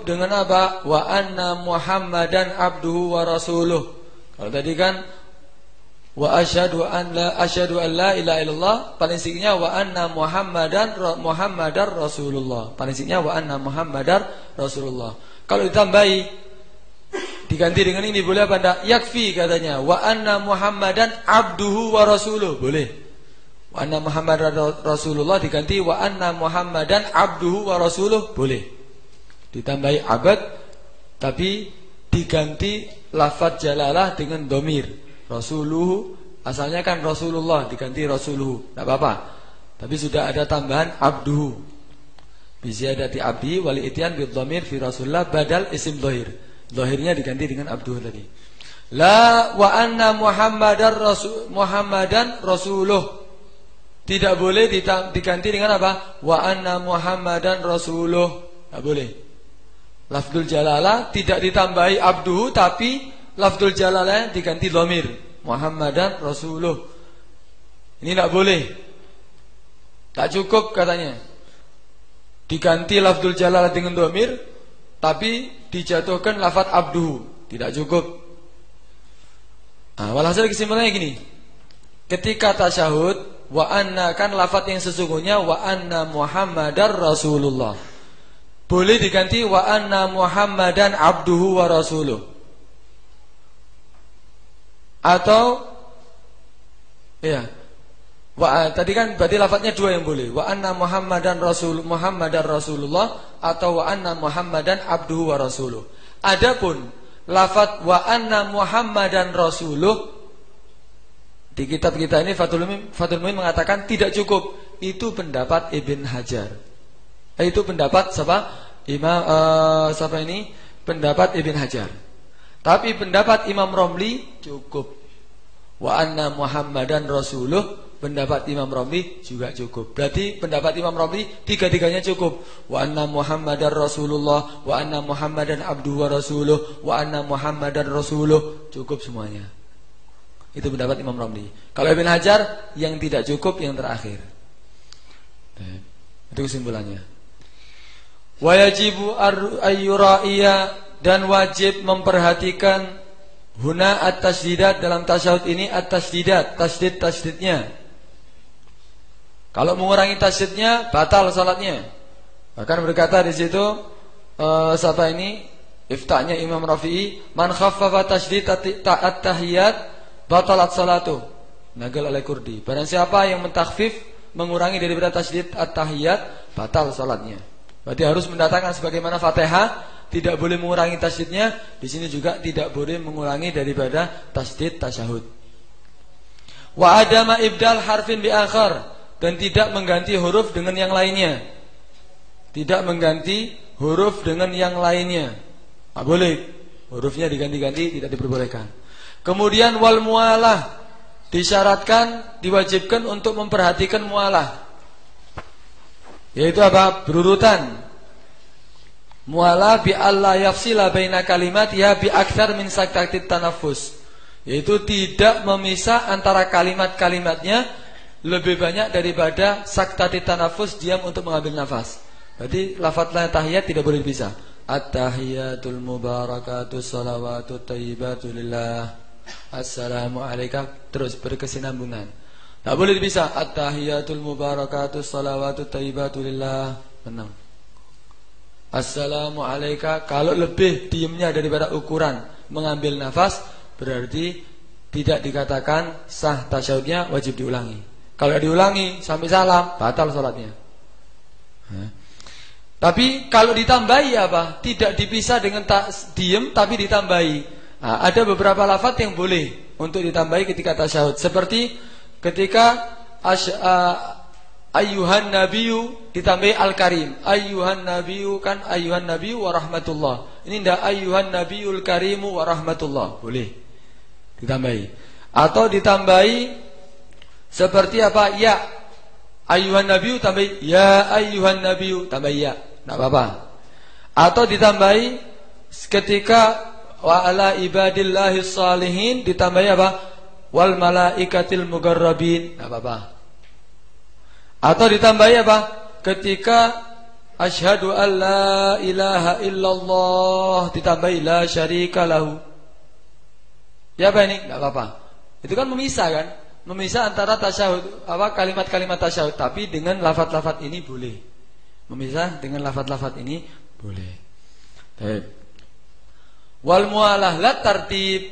dengan apa? Wa anna Muhammadan abduhu wa rasuluh. Kalau tadi kan wa asyhadu an la ilaha illallah, paling singkatnya wa anna Muhammadar Rasulullah. Paling singkatnya wa anna Muhammadar Rasulullah. Kalau ditambahi diganti dengan ini boleh apa enggak? Yakfi katanya wa anna Muhammadan abduhu wa rasuluh. Boleh. Wa anna Muhammadar Rasulullah diganti wa anna Muhammadan abduhu wa rasuluh. Boleh. Ditambahi abad tapi diganti lafaz jalalah dengan dhamir. Rasuluhu, asalnya kan Rasulullah, diganti Rasuluhu, tidak apa-apa. Tapi sudah ada tambahan abduhu. Biziyadati abdi wali ityan bid dhamir fi Rasulullah badal isim dhahir. Dhahirnya diganti dengan abduhu tadi. La wa anna Muhammadan rasuluh. Tidak boleh diganti dengan apa? Wa anna Muhammadan rasuluh. Tidak boleh. Lafzul jalalah tidak ditambahi abduhu, tapi lafzul jalalah diganti dhamir Muhammadan Rasuluh. Ini tidak boleh. Tak cukup katanya. Diganti lafzul jalalah dengan dhamir tapi dijatuhkan lafaz abduhu. Tidak cukup. Walhasil kesimpulannya gini. Ketika tasyahud wa anna, kan lafaz yang sesungguhnya wa anna Muhammadar Rasulullah. Boleh diganti wa anna Muhammadan abduhu wa rasuluh. Atau ya, tadi kan berarti lafadznya dua yang boleh. Wa anna Muhammadar Rasulullah atau wa anna Muhammadan abduhu wa rasuluh. Adapun lafadz wa anna Muhammadan rasuluh di kitab kita ini Fathul Muin mengatakan tidak cukup. Itu pendapat Ibn Hajar. Itu pendapat siapa? Pendapat Ibn Hajar. Tapi pendapat Imam Romli cukup. Wa anna Muhammadan rasuluh, pendapat Imam Romli juga cukup. Berarti pendapat Imam Romli tiga-tiganya cukup. Wa anna Muhammadar Rasulullah, wa anna Muhammadan abduhu wa rasuluh, wa anna Muhammadan rasuluh, cukup semuanya. Itu pendapat Imam Romli. Kalau Ibn Hajar yang tidak cukup yang terakhir. Itu kesimpulannya. Wa yajibu ayyura'iya, dan wajib memperhatikan huna at-tasdidat, dalam tasyahud ini at-tasdidat, tasdidnya. Kalau mengurangi tasdidnya batal salatnya. Bahkan berkata di situ siapa ini? Iftahnya Imam Rafi'i, man khaffafa tasdid at-tahiyat batalat salatu. Nagal al-Qurdi. Barang siapa yang mentakhfif, mengurangi daripada tasdid at-tahiyat, batal salatnya. Berarti harus mendatangkan sebagaimana Fatihah, tidak boleh mengurangi tasdidnya. Di sini juga tidak boleh mengurangi daripada tasdid tasyahud. Wa adama ibdal harfin bi akhar, dan tidak mengganti huruf dengan yang lainnya. Tidak mengganti huruf dengan yang lainnya. Tak boleh. Hurufnya diganti-ganti, tidak diperbolehkan. Kemudian wal mualah, disyaratkan, diwajibkan untuk memperhatikan mualah. Yaitu apa? Berurutan. Mualah bi alla yafsila baina kalimatiha bi aktsar min saktatit tanaffus. Yaitu tidak memisah antara kalimat-kalimatnya lebih banyak daripada saktatit tanaffus, diam untuk mengambil nafas. Berarti lafaz tahiyat tidak boleh dipisah. At-tahiyatul mubarakatus salawatut thayyibatu lillah. Assalamu alayka, terus berkesinambungan. Tak boleh dipisah. At-tahiyatul mubarakatus salawatut thayyibatu lillah. Menang. Assalamu alayka, kalau lebih diamnya daripada ukuran mengambil nafas, berarti tidak dikatakan sah tasyahudnya, wajib diulangi. Kalau diulangi sampai salam, batal salatnya. Tapi kalau ditambahi apa? Tidak dipisah dengan diam, tapi ditambahi. Nah, ada beberapa lafaz yang boleh untuk ditambahi ketika tasyahud. Seperti ketika ayyuhan nabiyyu ditambahi al-karim. Ayyuhan nabiyyu kan ayyuhan nabiyyu wa rahmatullah. Ini ndak ayyuhan nabiyyul karimu wa rahmatullah. Boleh ditambahi. Atau ditambahi seperti apa? Ya. Ayyuhan nabiyyu tambahi ya ayyuhan nabiyyu, tambahi ya. Enggak apa-apa. Atau ditambahi ketika wa ala ibadillahis salihin, ditambahi apa? Wal malaikatil mugarrabin, enggak apa-apa. Atau ditambahi apa? Ketika asyhadu alla ilaha illallah, ditambahi la syarika lahu. Ya apa ini? Enggak apa-apa. Itu kan memisah kan? Memisah antara tasyahud, apa kalimat-kalimat tasyahud, tapi dengan lafaz-lafaz ini boleh. Memisah dengan lafaz-lafaz ini boleh. Baik. Wal mualah la tartib.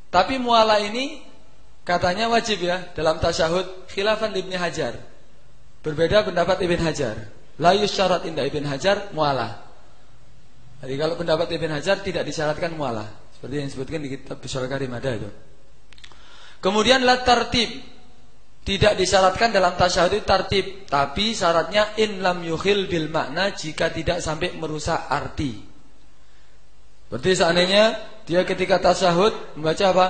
Tapi mualah ini katanya wajib ya dalam tasyahud, khilafan Ibnu Hajar. Berbeda pendapat Ibnu Hajar. La yusyarat inda Ibnu Hajar mualah. Jadi kalau pendapat Ibnu Hajar tidak disyaratkan mualah, seperti yang disebutkan di kitab Bisyarah Karim ada itu. Kemudian la tartib, tidak disyaratkan dalam tasyahud itu tartib, tapi syaratnya in lam yukhil bil makna, jika tidak sampai merusak arti. Berarti seandainya dia ketika tasyahud membaca apa?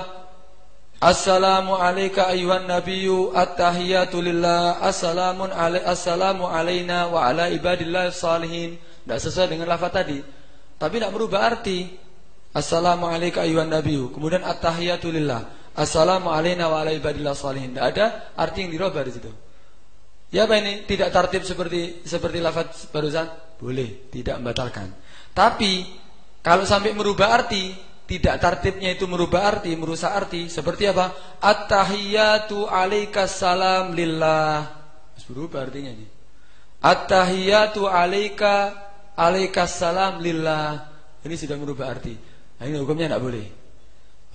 Assalamu alayka ayyuhan nabiyyu at-tahiyatu lillah, assalamu alayna wa ala ibadillah salihin. Tidak sesuai dengan lafaz tadi, tapi tidak merubah arti. Assalamu alayka ayyuhan nabiyyu, kemudian at-tahiyatu lillah, assalamu alayna wa ala ibadillah salihin. Tidak ada arti yang dirubah di situ. Ya apa ini? Tidak tartib seperti lafaz barusan? Boleh, tidak membatalkan. Tapi kalau sampai merubah arti, tidak tartibnya itu merubah arti, merusak arti. Seperti apa? At-tahiyatu alaikas salam lillah. Berubah artinya ini. At-tahiyatu alaikas salam lillah. Ini sudah merubah arti. Nah, ini hukumnya tidak boleh.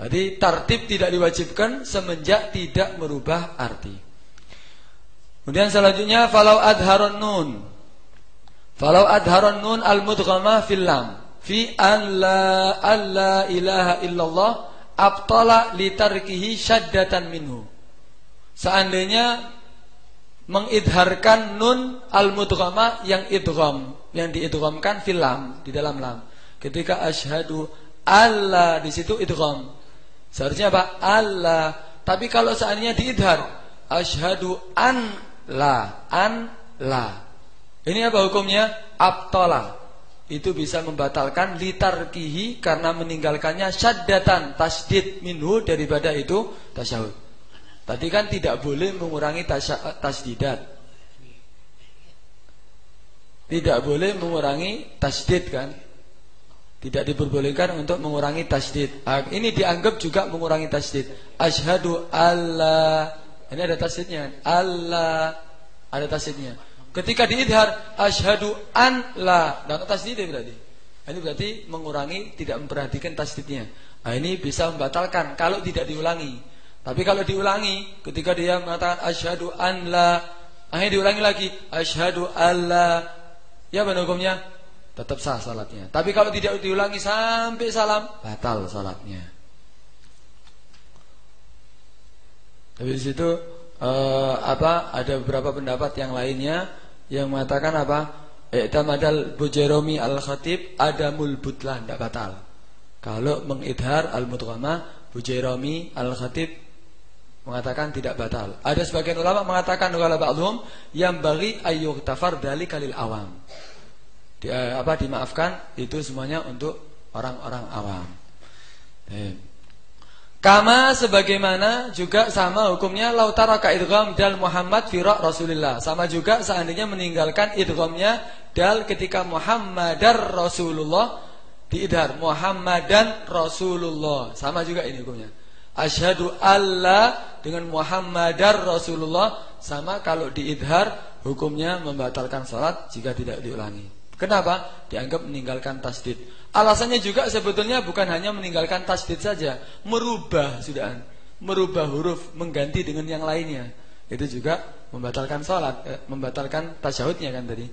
Jadi tartib tidak diwajibkan semenjak tidak merubah arti. Kemudian selanjutnya falau adharon nun. Falau adharon nun al-mudghamah fil lam fi an la ilaha illallah abtala li tarkihi syaddatan minhu. Seandainya mengidharkan nun al-mudghamah yang idgham, yang diidghamkan fil lam, di dalam lam. Ketika asyhadu alla, di situ idgham. Seharusnya apa? Allah. Tapi kalau seandainya diidhar, asyhadu an la. Ini apa hukumnya? Abtala. Itu bisa membatalkan litarkihi, karena meninggalkannya syaddatan, tasdid minhu, daripada itu tasyahud. Tadi kan tidak boleh mengurangi tasdidat. tidak boleh mengurangi tasydid kan? Tidak diperbolehkan untuk mengurangi tasydid. Ini dianggap juga mengurangi tasydid. Asyhadu alla, ini ada tasydidnya. Allah, ada tasydidnya. Ketika diidhar, asyhadu an la, dan tasydid berarti. Ini berarti mengurangi, tidak memperhatikan tasydidnya. Nah, ini bisa membatalkan kalau tidak diulangi. Tapi kalau diulangi, ketika dia mengatakan asyhadu an la, akhirnya diulangi lagi asyhadu alla, ya benar hukumnya? Tetap sah salatnya. Tapi kalau tidak diulangi sampai salam, batal salatnya. Tapi di situ ada beberapa pendapat yang lainnya yang mengatakan apa? I'tamadal Bujairami al-Khatib adamul butlan, tidak batal. Kalau mengidhar al-mudghamah, Bujairami al-Khatib mengatakan tidak batal. Ada sebagian ulama mengatakan wala ba'dhum yang bagi ayyuhtafar dalika lil awam. Dimaafkan itu semuanya untuk orang-orang awam. Kama sebagaimana juga sama hukumnya lautara ka idgham dal Muhammad fi Rasulillah. Sama juga seandainya meninggalkan idghamnya dal ketika Muhammadar Rasulullah diidhar Muhammadan Rasulullah. Sama juga ini hukumnya. Asyhadu alla dengan Muhammadar Rasulullah sama kalau diidhar hukumnya membatalkan salat jika tidak diulangi. Kenapa? Dianggap meninggalkan tasdid. Alasannya juga sebetulnya bukan hanya meninggalkan tasdid saja, merubah huruf, mengganti dengan yang lainnya. Itu juga membatalkan salat, membatalkan tasyahudnya kan tadi.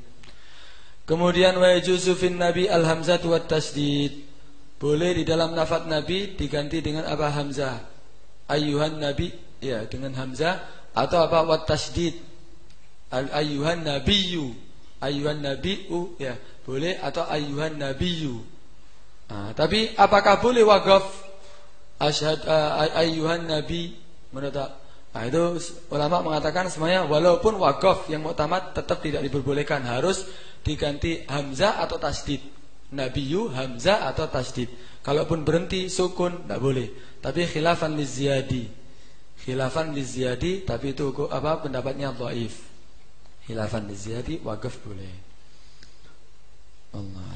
Kemudian wa yajuzu fin nabi al-hamzatu wat tasdid. Boleh di dalam lafaz nabi diganti dengan apa? Hamzah. Ayyuhan nabi, ya dengan hamzah, atau apa? Wat tasdid. Ayyuhan nabiyyu. Ayyuhan nabi'u, ya boleh, atau ayyuhan nabiyyu. Tapi apakah boleh waqaf ayyuhan nabi menurut itu ulama mengatakan semuanya walaupun waqaf yang mu'tamad tetap tidak diperbolehkan, harus diganti hamzah atau tasdid. Nabiyyu hamzah atau tasdid. Kalaupun berhenti sukun tidak boleh. Tapi khilafan liziyadi. Khilafan liziyadi, tapi itu apa pendapatnya dhaif. Khilafan liziyadi waqaf boleh. Allah.